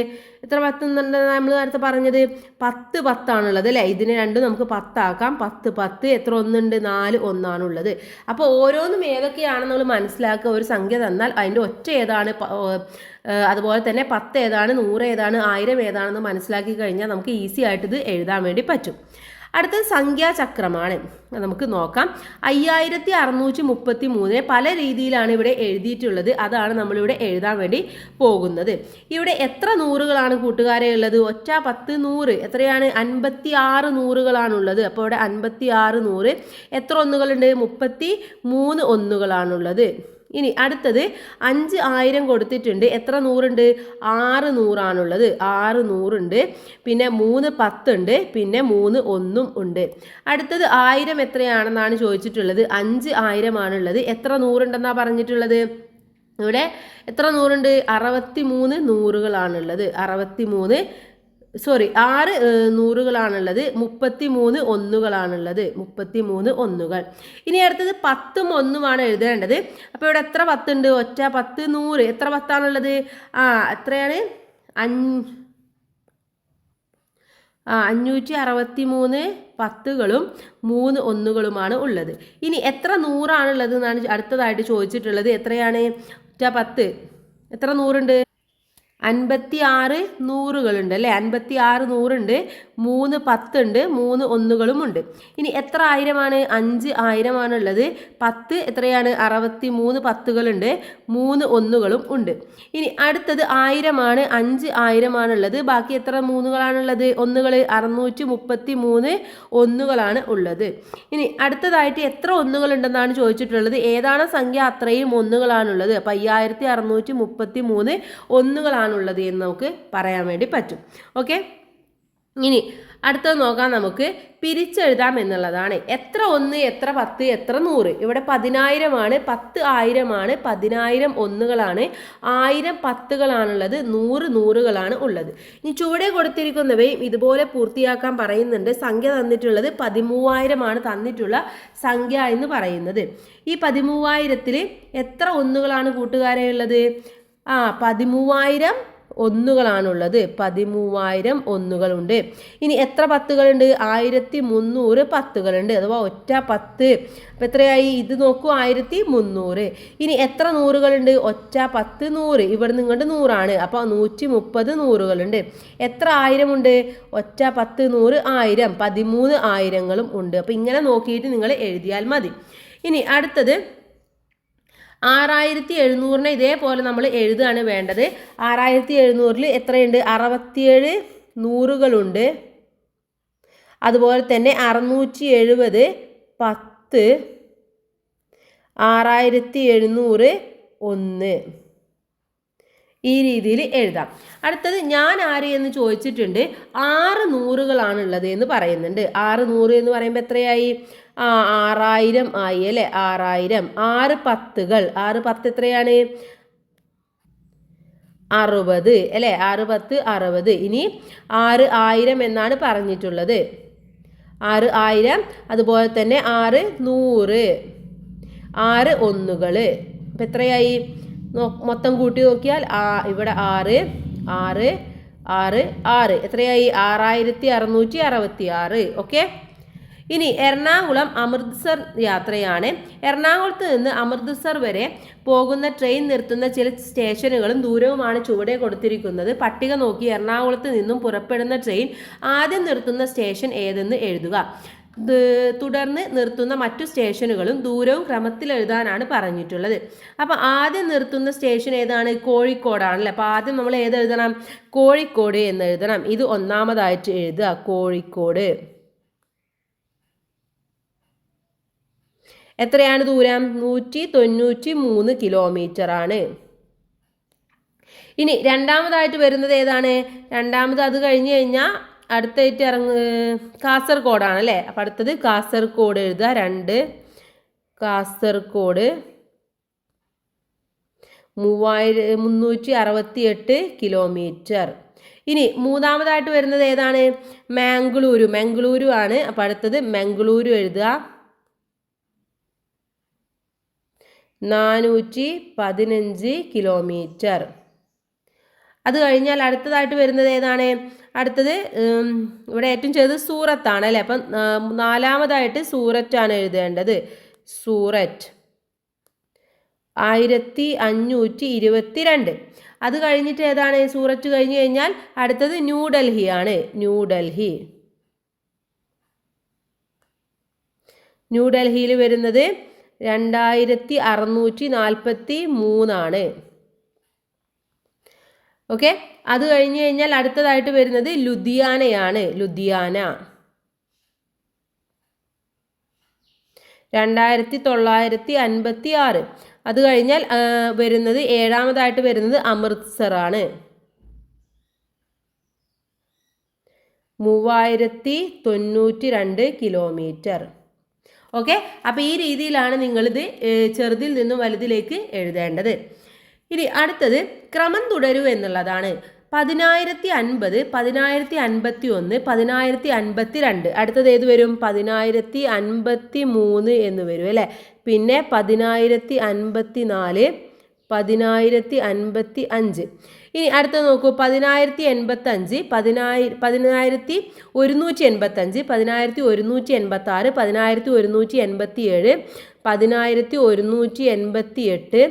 എത്ര 10 എന്നുണ്ട്? നമ്മൾ നേരത്തെ പറഞ്ഞത് 10 10 ആണുള്ളത് അല്ലേ. ഇതിനെ രണ്ടും നമുക്ക് 10 ആക്കാം. 10 10. എത്ര ഒന്നുണ്ട്? 4 ഒന്നാണുള്ളത്. അപ്പോൾ ഓരോന്നും ഏതൊക്കെയാണെന്ന് നമ്മൾ മനസ്സിലാക്കുക. ഒരു സംഖ്യ തന്നാൽ അതിൻ്റെ ഒറ്റ ഏതാണ്, അതുപോലെ തന്നെ 10 ഏതാണ്, 100 ഏതാണ്, 1000 ഏതാണെന്ന് മനസ്സിലാക്കി കഴിഞ്ഞാൽ നമുക്ക് ഈസി ആയിട്ട് ഇത് എഴുതാൻ വേണ്ടി പറ്റും. അടുത്തത് സംഖ്യാചക്രമാണ്. നമുക്ക് നോക്കാം. 5633 പല രീതിയിലാണ് ഇവിടെ എഴുതിയിട്ടുള്ളത്. അതാണ് നമ്മളിവിടെ എഴുതാൻ വേണ്ടി പോകുന്നത്. ഇവിടെ എത്ര നൂറുകളാണ് കൂട്ടുകാരെ ഉള്ളത്? ഒറ്റ 10 100. എത്രയാണ്? 56 നൂറുകളാണുള്ളത്. അപ്പോൾ ഇവിടെ 56 100. എത്ര ഒന്നുകളുണ്ട്? 33 ഒന്നുകളാണുള്ളത്. ഇനി അടുത്തത് 5000 കൊടുത്തിട്ടുണ്ട്. എത്ര നൂറുണ്ട്? 6 നൂറാണുള്ളത്. 6 നൂറുണ്ട്. പിന്നെ 3 10 ഉണ്ട്. പിന്നെ 3 1 ഉണ്ട്. അടുത്തത് 1000 എത്രയാണെന്നാണ് ചോദിച്ചിട്ടുള്ളത്. 5000 ആണുള്ളത്. എത്ര നൂറുണ്ടെന്നാണ് പറഞ്ഞിട്ടുള്ളത്? ഇവിടെ എത്ര നൂറുണ്ട്? 63 നൂറുകളാണുള്ളത്. 6 നൂറുകളാണുള്ളത്. 33 ഒന്നുകളാണുള്ളത്. 33 ഒന്നുകൾ. ഇനി അടുത്തത് 10ഉം 1ഉമാണ് എഴുതേണ്ടത്. അപ്പോൾ ഇവിടെ എത്ര 10 ഉണ്ട്? ഒറ്റ 10 100. എത്ര 10 ആണുള്ളത്? എത്രയാണ്? 563 10കളും 3 ഒന്നുകളുമാണ് ഉള്ളത്. ഇനി എത്ര നൂറാണുള്ളത് എന്നാണ് അടുത്തതായിട്ട് ചോദിച്ചിട്ടുള്ളത്. എത്രയാണ്? ഒറ്റ 10. എത്ര നൂറുണ്ട്? 56 നൂറുകളുണ്ട് അല്ലേ, 56 നൂറുണ്ട്, 3 10 ഉണ്ട്, 3 ഒന്നുകളും ഉണ്ട്. ഇനി എത്ര ആയിരമാണ്? 5 ആയിരമാണുള്ളത്. 10 എത്രയാണ്? 63 പത്തുകളുണ്ട്, 3 ഒന്നുകളും ഉണ്ട്. ഇനി അടുത്തത് 1000ആണ്, 5 ആയിരമാണുള്ളത്. ബാക്കി എത്ര മൂന്നുകളാണുള്ളത്? ഒന്നുകൾ 633 ഒന്നുകളാണ് ഉള്ളത്. ഇനി അടുത്തതായിട്ട് എത്ര ഒന്നുകളുണ്ടെന്നാണ് ചോദിച്ചിട്ടുള്ളത്. ഏതാണ് സംഖ്യ അത്രയും ഒന്നുകളാണുള്ളത്? അപ്പം 5633 ഒന്നുകളാണ് ഉള്ളത് എന്ന് നമുക്ക് പറയാൻ വേണ്ടി പറ്റും. ഓക്കെ, ഇനി അടുത്തത് നോക്കാം. നമുക്ക് പിരിച്ചെഴുതാം എന്നുള്ളതാണ്. എത്ര ഒന്ന്, എത്ര 10, എത്ര 100? ഇവിടെ 10,000ആണ്, 10 ആയിരമാണ്, 10,000 ഒന്നുകളാണ്, 1000 പത്തുകളാണുള്ളത്, 100 നൂറുകളാണ് ഉള്ളത്. ഇനി ചുവടെ കൊടുത്തിരിക്കുന്നവയും ഇതുപോലെ പൂർത്തിയാക്കാൻ പറയുന്നുണ്ട്. സംഖ്യ തന്നിട്ടുള്ളത് 13,000ആണ് തന്നിട്ടുള്ള സംഖ്യ എന്ന് പറയുന്നത്. ഈ 13,000-ൽ എത്ര ഒന്നുകളാണ് കൂട്ടുകാരെ ഉള്ളത്? 13,000 ഒന്നുകളാണുള്ളത്. 13,000 ഒന്നുകളുണ്ട്. ഇനി എത്ര പത്തുകളുണ്ട്? 1300 പത്തുകളുണ്ട്, അഥവാ ഒറ്റ 10. അപ്പം എത്രയായി? ഇത് നോക്കൂ, 1300. ഇനി എത്ര നൂറുകളുണ്ട്? ഒറ്റ 10 100. ഇവിടെ നിങ്ങളുടെ 100ആണ്, അപ്പോൾ 130 നൂറുകളുണ്ട്. എത്ര ആയിരമുണ്ട്? ഒറ്റ 10 100 1000, 13 ആയിരങ്ങളും ഉണ്ട്. അപ്പം ഇങ്ങനെ നോക്കിയിട്ട് നിങ്ങൾ എഴുതിയാൽ മതി. ഇനി അടുത്തത് 6700-നെ ഇതേപോലെ നമ്മൾ എഴുതുകയാണ് വേണ്ടത്. 6700-ൽ എത്രയുണ്ട്? 67 നൂറുകളുണ്ട്. അതുപോലെ തന്നെ 670 10, 6700 1. ഈ രീതിയിൽ എഴുതാം. അടുത്തത് ഞാൻ ആര് എന്ന് ചോദിച്ചിട്ടുണ്ട്. 6 നൂറുകളാണുള്ളത് എന്ന് പറയുന്നുണ്ട്. 6 നൂറ് എന്ന് പറയുമ്പോൾ എത്രയായി? 6000 ആയി അല്ലേ, 6000. 6 പത്തുകൾ, 6 10 എത്രയാണ്? 60 അല്ലേ, 6 10 60. ഇനി 6 1000 എന്നാണ് പറഞ്ഞിട്ടുള്ളത്. 6 1000, അതുപോലെ തന്നെ 6 100, 6 ഒന്നുകൾ. അപ്പം എത്രയായി? മൊത്തം കൂട്ടി നോക്കിയാൽ ഇവിടെ 6 6 6 6 എത്രയായി? 6666. ഓക്കെ, ഇനി എറണാകുളം അമൃത്സർ യാത്രയാണ്. എറണാകുളത്ത് നിന്ന് അമൃത്സർ വരെ പോകുന്ന ട്രെയിൻ നിർത്തുന്ന ചില സ്റ്റേഷനുകളും ദൂരവുമാണ് ചുവടെ കൊടുത്തിരിക്കുന്നത്. പട്ടിക നോക്കി എറണാകുളത്ത് നിന്നും പുറപ്പെടുന്ന ട്രെയിൻ ആദ്യം നിർത്തുന്ന സ്റ്റേഷൻ ഏതെന്ന് എഴുതുക. തുടർന്ന് നിർത്തുന്ന മറ്റു സ്റ്റേഷനുകളും ദൂരവും ക്രമത്തിൽ എഴുതാനാണ് പറഞ്ഞിട്ടുള്ളത്. അപ്പം ആദ്യം നിർത്തുന്ന സ്റ്റേഷൻ ഏതാണ്? കോഴിക്കോടാണല്ലേ. അപ്പം ആദ്യം നമ്മൾ ഏത് എഴുതണം? കോഴിക്കോട് എന്ന് എഴുതണം. ഇത് ഒന്നാമതായിട്ട് എഴുതുക, കോഴിക്കോട്. എത്രയാണ് ദൂരം? 193 കിലോമീറ്റർ ആണ്. ഇനി രണ്ടാമതായിട്ട് വരുന്നത് ഏതാണ്? രണ്ടാമത് അത് കഴിഞ്ഞ് കഴിഞ്ഞാൽ അടുത്തായിട്ട് കാസർഗോഡാണ് അല്ലേ. അപ്പം അടുത്തത് കാസർഗോഡ് എഴുതുക. 2 കാസർഗോഡ് 368 കിലോമീറ്റർ. ഇനി മൂന്നാമതായിട്ട് വരുന്നത് ഏതാണ്? മംഗളൂരു ആണ്. അപ്പം അടുത്തത് മംഗളൂരു എഴുതുക. 415 കിലോമീറ്റർ. അത് കഴിഞ്ഞാൽ അടുത്തതായിട്ട് വരുന്നത് ഏതാണ്? അടുത്തത് ഇവിടെ ഏറ്റവും ചെറുത് സൂറത്താണ് അല്ലേ. അപ്പം നാലാമതായിട്ട് സൂററ്റാണ് എഴുതേണ്ടത്. സൂററ്റ് 1522. അത് കഴിഞ്ഞിട്ട് ഏതാണ്? സൂററ്റ് കഴിഞ്ഞ് കഴിഞ്ഞാൽ അടുത്തത് ന്യൂഡൽഹി ആണ്. ന്യൂഡൽഹിയിൽ വരുന്നത് 2643 ആണ്. ഓക്കെ, അത് കഴിഞ്ഞ് കഴിഞ്ഞാൽ അടുത്തതായിട്ട് വരുന്നത് ലുധിയാനയാണ്. ലുധിയാന 2956. അത് കഴിഞ്ഞാൽ വരുന്നത് ഏഴാമതായിട്ട് വരുന്നത് അമൃത്സർ ആണ്. 3092 കിലോമീറ്റർ. ഓക്കെ, അപ്പോൾ ഈ രീതിയിലാണ് നിങ്ങളിത് ചെറുതിൽ നിന്നും വലുതിലേക്ക് എഴുതേണ്ടത്. ഇനി അടുത്തത് ക്രമം തുടരൂ എന്നുള്ളതാണ്. 10,050, 10,051, 10,052. അടുത്തത് ഏത് വരും? 10,053 എന്ന് വരും അല്ലേ. പിന്നെ 10,054, 10,055. ഇനി അടുത്തത് നോക്കൂ. 10,085, 10,185, 10,186, 10,187, 10,188, 10,188,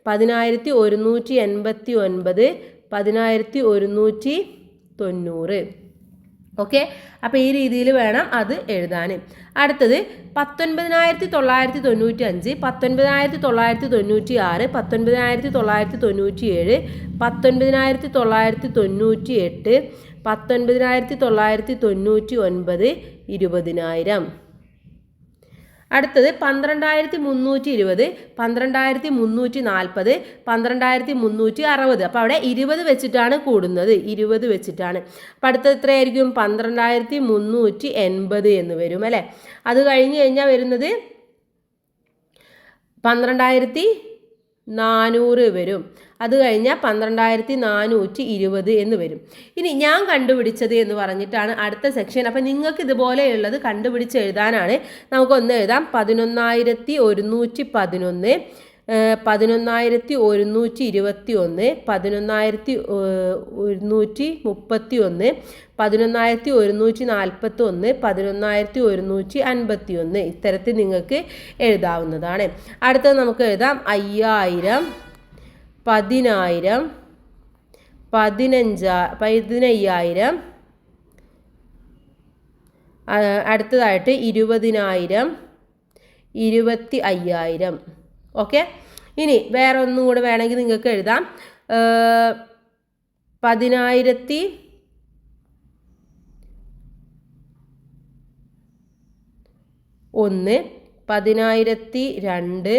1189, 10190. ഓക്കെ, അപ്പോൾ ഈ രീതിയിൽ വേണം അത് എഴുതാൻ. അടുത്തത് 19995, 19996, 19997, 19998, 19999, 20000. അടുത്തത് 12320, 12340, 12360. അപ്പോൾ അവിടെ 20 വെച്ചിട്ടാണ് കൂടുന്നത്, 20 വെച്ചിട്ടാണ്. അപ്പോൾ അടുത്തത് എത്രയായിരിക്കും? 12380 എന്ന് വരും അല്ലേ. അത് കഴിഞ്ഞ് കഴിഞ്ഞാൽ വരുന്നത് 12400 വരും. അത് കഴിഞ്ഞാൽ 12420 എന്ന് വരും. ഇനി ഞാൻ കണ്ടുപിടിച്ചത് എന്ന് പറഞ്ഞിട്ടാണ് അടുത്ത സെക്ഷൻ. അപ്പം നിങ്ങൾക്ക് ഇതുപോലെയുള്ളത് കണ്ടുപിടിച്ച് എഴുതാനാണ്. നമുക്കൊന്ന് എഴുതാം. 11111, 11121, 11131, 11141, 11151. ഇത്തരത്തിൽ നിങ്ങൾക്ക് എഴുതാവുന്നതാണ്. അടുത്തത് നമുക്ക് എഴുതാം 5000, 10000, 15000. അടുത്തതായിട്ട് 20000, 25000. ഓക്കെ, ഇനി വേറെ ഒന്നും കൂടെ വേണമെങ്കിൽ നിങ്ങൾക്ക് എഴുതാം. 10001, 10002, 10003,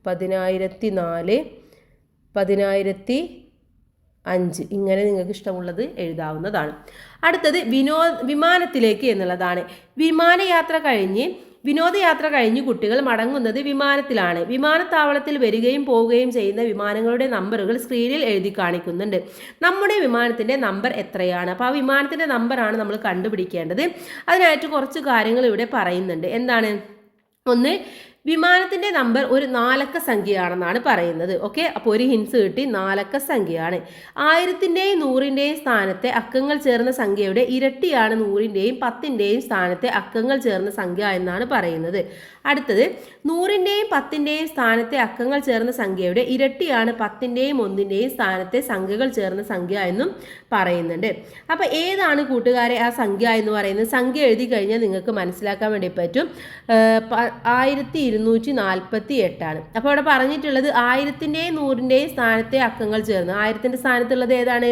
10004, 10005. ഇങ്ങനെ നിങ്ങൾക്ക് ഇഷ്ടമുള്ളത് എഴുതാവുന്നതാണ്. അടുത്തത് വിമാനത്തിലേക്ക് എന്നുള്ളതാണ്. വിനോദയാത്ര കഴിഞ്ഞ് കുട്ടികൾ മടങ്ങുന്നത് വിമാനത്തിലാണ്. വിമാനത്താവളത്തിൽ വരികയും പോവുകയും ചെയ്യുന്ന വിമാനങ്ങളുടെ നമ്പറുകൾ സ്ക്രീനിൽ എഴുതി കാണിക്കുന്നുണ്ട്. നമ്മുടെ വിമാനത്തിൻ്റെ നമ്പർ എത്രയാണ്? അപ്പോൾ ആ വിമാനത്തിൻ്റെ നമ്പറാണ് നമ്മൾ കണ്ടുപിടിക്കേണ്ടത്. അതിനായിട്ട് കുറച്ച് കാര്യങ്ങൾ ഇവിടെ പറയുന്നുണ്ട്. എന്താണ്? ഒന്ന്, വിമാനത്തിൻ്റെ നമ്പർ ഒരു 4 അക്ക സംഖ്യയാണെന്നാണ് പറയുന്നത്. ഓക്കെ, അപ്പോൾ ഒരു ഹിൻസ് കിട്ടി, 4 അക്ക സംഖ്യയാണ്. 1000ൻ്റെയും 100ൻ്റെയും സ്ഥാനത്തെ അക്കങ്ങൾ ചേർന്ന സംഖ്യയുടെ ഇരട്ടിയാണ് 100ൻ്റെയും 10ൻ്റെയും സ്ഥാനത്തെ അക്കങ്ങൾ ചേർന്ന സംഖ്യ എന്നാണ് പറയുന്നത്. അടുത്തത്, 100ൻ്റെയും 10ൻ്റെയും സ്ഥാനത്തെ അക്കങ്ങൾ ചേർന്ന സംഖ്യയുടെ ഇരട്ടിയാണ് 10ൻ്റെയും 1ൻ്റെയും സ്ഥാനത്തെ സംഖ്യകൾ ചേർന്ന സംഖ്യ എന്നും പറയുന്നുണ്ട്. അപ്പോൾ ഏതാണ് കൂട്ടുകാരെ ആ സംഖ്യ എന്ന് പറയുന്നത്? സംഖ്യ എഴുതി കഴിഞ്ഞാൽ നിങ്ങൾക്ക് മനസ്സിലാക്കാൻ വേണ്ടി പറ്റും. 1248 ആണ്. അപ്പോൾ അവിടെ പറഞ്ഞിട്ടുള്ളത് 1000ൻ്റെയും 100ൻ്റെയും സ്ഥാനത്തെ അക്കങ്ങൾ ചേർന്ന്. 1000ൻ്റെ സ്ഥാനത്തുള്ളത് ഏതാണ്?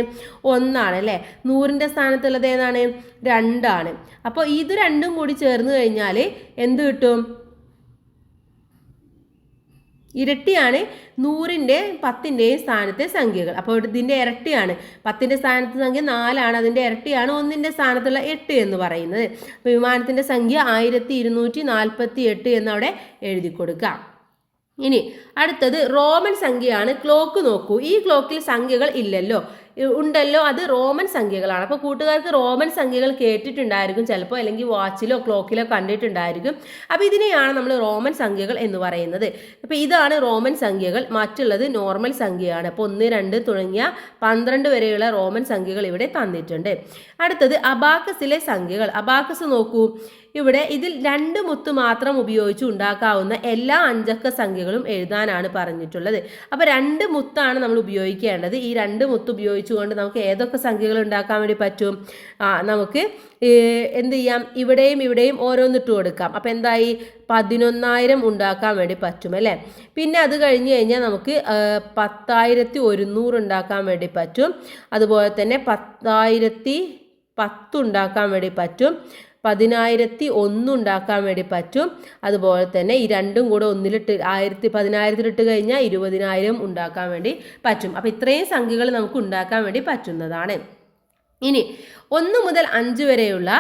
1 ആണ് അല്ലേ. 100ൻ്റെ സ്ഥാനത്തുള്ളത് ഏതാണ്? 2 ആണ്. അപ്പോൾ ഇത് രണ്ടും കൂടി ചേർന്ന് കഴിഞ്ഞാൽ എന്ത് കിട്ടും? ഇരട്ടിയാണ് 100ൻ്റെയും 10ൻ്റെയും സ്ഥാനത്തെ സംഖ്യകൾ. അപ്പോൾ ഇതിൻ്റെ ഇരട്ടിയാണ്. 10ൻ്റെ സ്ഥാനത്തെ സംഖ്യ 4 ആണ്, അതിൻ്റെ ഇരട്ടിയാണ് 1ൻ്റെ സ്ഥാനത്തുള്ള 8 എന്ന് പറയുന്നത്. അപ്പോൾ വിമാനത്തിൻ്റെ സംഖ്യ 1248 എന്നവിടെ എഴുതി കൊടുക്കാം. ഇനി അടുത്തത് റോമൻ സംഖ്യയാണ്. ക്ലോക്ക് നോക്കൂ. ഈ ക്ലോക്കിൽ സംഖ്യകൾ ഇല്ലല്ലോ, ഉണ്ടല്ലോ, അത് റോമൻ സംഖ്യകളാണ്. അപ്പോൾ കൂട്ടുകാർക്ക് റോമൻ സംഖ്യകൾ കേട്ടിട്ടുണ്ടായിരിക്കും ചിലപ്പോൾ, അല്ലെങ്കിൽ വാച്ചിലോ ക്ലോക്കിലോ കണ്ടിട്ടുണ്ടായിരിക്കും. അപ്പോൾ ഇതിനെയാണ് നമ്മൾ റോമൻ സംഖ്യകൾ എന്ന് പറയുന്നത്. അപ്പോൾ ഇതാണ് റോമൻ സംഖ്യകൾ, മറ്റുള്ളത് നോർമൽ സംഖ്യയാണ്. അപ്പോൾ 1, 2 തുടങ്ങിയ 12 വരെയുള്ള റോമൻ സംഖ്യകൾ ഇവിടെ തന്നിട്ടുണ്ട്. അടുത്തത് അബാക്കസിലെ സംഖ്യകൾ. അബാക്കസ് നോക്കൂ. ഇവിടെ ഇതിൽ 2 മുത്ത് മാത്രം ഉപയോഗിച്ച് ഉണ്ടാക്കാവുന്ന എല്ലാ 5 അക്ക സംഖ്യകളും എഴുതാനാണ് പറഞ്ഞിട്ടുള്ളത്. അപ്പോൾ 2 മുത്താണ് നമ്മൾ ഉപയോഗിക്കേണ്ടത്. ഈ 2 മുത്ത് ഉപയോഗിച്ചുകൊണ്ട് നമുക്ക് ഏതൊക്കെ സംഖ്യകൾ ഉണ്ടാക്കാൻ വേണ്ടി പറ്റും? നമുക്ക് എന്ത് ചെയ്യാം? ഇവിടെയും ഓരോന്നിട്ട് കൊടുക്കാം. അപ്പോൾ എന്തായി? 11000 ഉണ്ടാക്കാൻ വേണ്ടി പറ്റും അല്ലേ. പിന്നെ അത് കഴിഞ്ഞ് കഴിഞ്ഞാൽ നമുക്ക് 10100 ഉണ്ടാക്കാൻ വേണ്ടി പറ്റും. അതുപോലെ തന്നെ 10010 ഉണ്ടാക്കാൻ വേണ്ടി പറ്റും. 10001 ഉണ്ടാക്കാൻ വേണ്ടി പറ്റും. അതുപോലെ തന്നെ ഈ രണ്ടും കൂടെ ഒന്നിലിട്ട് 10000 കഴിഞ്ഞാൽ 20000 ഉണ്ടാക്കാൻ വേണ്ടി പറ്റും. അപ്പോൾ ഇത്രയും സംഖ്യകൾ നമുക്ക് ഉണ്ടാക്കാൻ വേണ്ടി പറ്റുന്നതാണ്. ഇനി 1 മുതൽ 5 വരെയുള്ള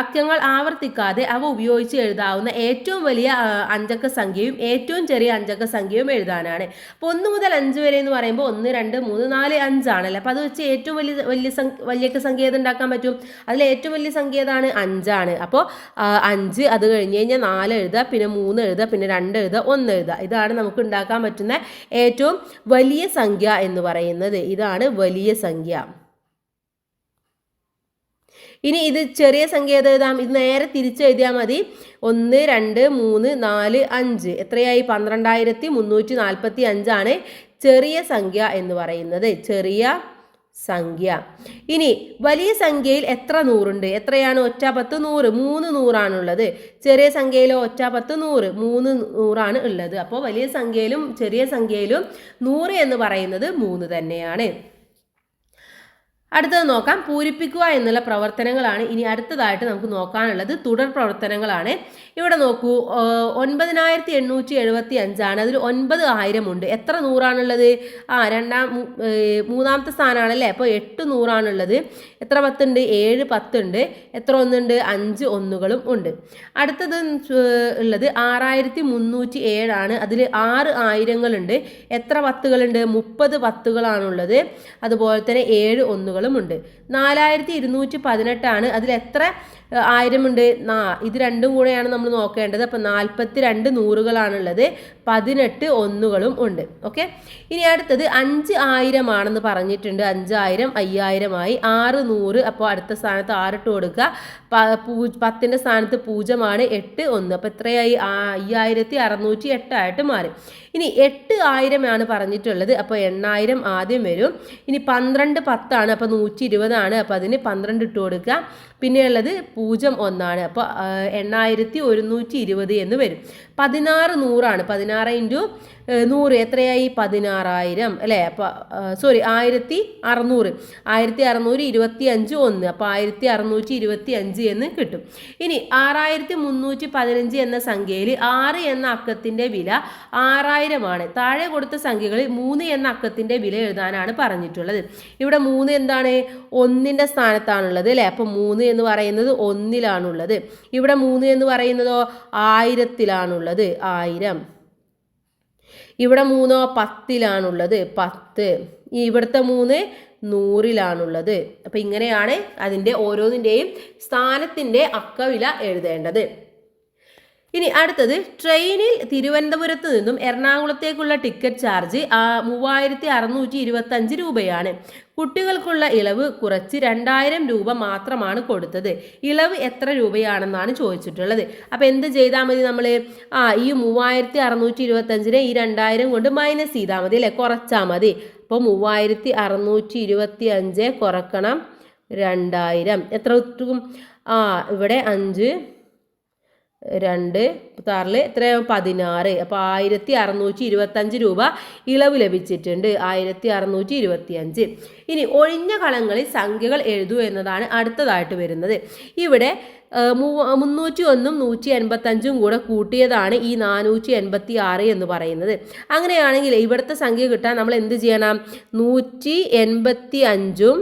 അക്കങ്ങൾ ആവർത്തിക്കാതെ അവ ഉപയോഗിച്ച് എഴുതാവുന്ന ഏറ്റവും വലിയ 5 അക്ക സംഖ്യയും ഏറ്റവും ചെറിയ 5 അക്ക സംഖ്യയും എഴുതാനാണ്. അപ്പോൾ 1 മുതൽ 5 വരെ എന്ന് പറയുമ്പോൾ 1, 2, 3, 4, 5 ആണല്ലോ. അപ്പോൾ അത് വെച്ച് ഏറ്റവും വലിയ സംഖ്യ ഏത് ഉണ്ടാക്കാൻ പറ്റും? അതിൽ ഏറ്റവും വലിയ സംഖ്യ ഏതാണ്? 5 ആണ്. അപ്പോൾ 5, അത് കഴിഞ്ഞ് കഴിഞ്ഞാൽ 4 എഴുതുക, പിന്നെ 3 എഴുതുക, പിന്നെ 2 എഴുതുക, 1 എഴുതുക. ഇതാണ് നമുക്ക് ഉണ്ടാക്കാൻ പറ്റുന്ന ഏറ്റവും വലിയ സംഖ്യ എന്ന് പറയുന്നത്. ഇതാണ് വലിയ സംഖ്യ. ഇനി ഇത് ചെറിയ സംഖ്യ ഏത് എഴുതാം? ഇത് നേരെ തിരിച്ചെഴുതിയാൽ മതി. 1, 2, 3, 4, 5 എത്രയായി? 12345 ആണ് ചെറിയ സംഖ്യ എന്ന് പറയുന്നത്. ചെറിയ സംഖ്യ. ഇനി വലിയ സംഖ്യയിൽ എത്ര നൂറുണ്ട്? എത്രയാണ്? ഒറ്റ 10 100, 3 നൂറാണുള്ളത്. ചെറിയ സംഖ്യയിലോ ഒറ്റ 10 100, 3 നൂറാണ് ഉള്ളത്. അപ്പോൾ വലിയ സംഖ്യയിലും ചെറിയ സംഖ്യയിലും 100 എന്ന് പറയുന്നത് 3 തന്നെയാണ്. അടുത്തത് നോക്കാം. പൂരിപ്പിക്കുക എന്നുള്ള പ്രവർത്തനങ്ങളാണ് ഇനി അടുത്തതായിട്ട് നമുക്ക് നോക്കാനുള്ളത്. തുടർ പ്രവർത്തനങ്ങളാണ്. ഇവിടെ നോക്കൂ, 9875 അതിൽ 9000 ഉണ്ട്. എത്ര നൂറാണുള്ളത്? മൂന്നാമത്തെ സ്ഥാനമാണല്ലേ. അപ്പോൾ 8 നൂറാണുള്ളത്. എത്ര 10 ഉണ്ട്? 7 10 ഉണ്ട്. എത്ര ഒന്നുണ്ട്? 5 ഒന്നുകളും ഉണ്ട്. അടുത്തത് ഉള്ളത് 6307 ആണ്. അതിൽ 6 ആയിരങ്ങളുണ്ട്. എത്ര 10കളുണ്ട്? 30 10കളാണുള്ളത്. അതുപോലെ തന്നെ 7 ഒന്നുകളും ഉണ്ട്. 4218 ആണ്. അതിൽ എത്ര 1000 ഉണ്ട്? ഇത് രണ്ടും കൂടെയാണ് നമ്മൾ നോക്കേണ്ടത്. അപ്പം 42 നൂറുകളാണുള്ളത്. 18 ഒന്നുകളും ഉണ്ട്. ഓക്കെ. ഇനി അടുത്തത് 5000 ആണെന്ന് പറഞ്ഞിട്ടുണ്ട്. 5000 5000 ആയി. 600. അപ്പോൾ അടുത്ത സ്ഥാനത്ത് 6 ഇട്ട് കൊടുക്കുക. 10ന്റെ സ്ഥാനത്ത് 0 ആണ്. 8 1. അപ്പോൾ എത്രയായി? 5608 ആയിട്ട് മാറി. ഇനി 8000 ആണ് പറഞ്ഞിട്ടുള്ളത്. അപ്പോൾ 8000 ആദ്യം വരും. ഇനി 12 10 ആണ്. അപ്പോൾ 120 ആണ്. അപ്പോൾ അതിന് 12 ഇട്ട് കൊടുക്കുക. പിന്നെയുള്ളത് 0 1 ആണ്. അപ്പോൾ 8120 എന്ന് വരും. 16 നൂറാണ്. 16 ഇൻറ്റു 100 എത്രയായി? 16000 അല്ലേ. അപ്പോൾ 1600. 1625 1. അപ്പോൾ 1625 എന്ന് കിട്ടും. ഇനി 6315 എന്ന സംഖ്യയിൽ 6 എന്ന അക്കത്തിൻ്റെ വില 6000 ആണ്. താഴെ കൊടുത്ത സംഖ്യകളിൽ 3 എന്ന അക്കത്തിൻ്റെ വില എഴുതാനാണ് പറഞ്ഞിട്ടുള്ളത്. ഇവിടെ 3 എന്താണ്? 1ന്റെ സ്ഥാനത്താണുള്ളത് അല്ലേ. അപ്പോൾ 3 എന്ന് പറയുന്നത് 1ലാണുള്ളത്. ഇവിടെ 3 എന്ന് പറയുന്നതോ 1000ത്തിലാണുള്ളത്. 1000. ഇവിടെ 3 10ലാണുള്ളത്. 10. ഇവിടുത്തെ 3 100ലാണുള്ളത്. അപ്പം ഇങ്ങനെയാണ് അതിൻ്റെ ഓരോന്നിൻ്റെയും സ്ഥാനത്തിൻ്റെ അക്കവില എഴുതേണ്ടത്. ഇനി അടുത്തത്, ട്രെയിനിൽ തിരുവനന്തപുരത്ത് നിന്നും എറണാകുളത്തേക്കുള്ള ടിക്കറ്റ് ചാർജ് 3625 രൂപയാണ്. കുട്ടികൾക്കുള്ള ഇളവ് കുറച്ച് 2000 രൂപ മാത്രമാണ് കൊടുത്തത്. ഇളവ് എത്ര രൂപയാണെന്നാണ് ചോദിച്ചിട്ടുള്ളത്. അപ്പോൾ എന്ത് ചെയ്താൽ മതി? നമ്മൾ ഈ 3625നെ ഈ 2000 കൊണ്ട് മൈനസ് ചെയ്താൽ മതി അല്ലേ, കുറച്ചാൽ മതി. അപ്പോൾ 3625 കുറക്കണം 2000 എത്ര കിട്ടും? ഇവിടെ 5 2 6 എത്രയാവും? 16. അപ്പോൾ 1625 രൂപ ഇളവ് ലഭിച്ചിട്ടുണ്ട്. 1625. ഇനി ഒഴിഞ്ഞ കളങ്ങളിൽ സംഖ്യകൾ എഴുതൂ എന്നതാണ് അടുത്തതായിട്ട് വരുന്നത്. ഇവിടെ 301ഉം 185ഉം കൂടെ കൂട്ടിയതാണ് ഈ 486 എന്ന് പറയുന്നത്. അങ്ങനെയാണെങ്കിൽ ഇവിടുത്തെ സംഖ്യ കിട്ടാൻ നമ്മൾ എന്ത് ചെയ്യണം? 185ഉം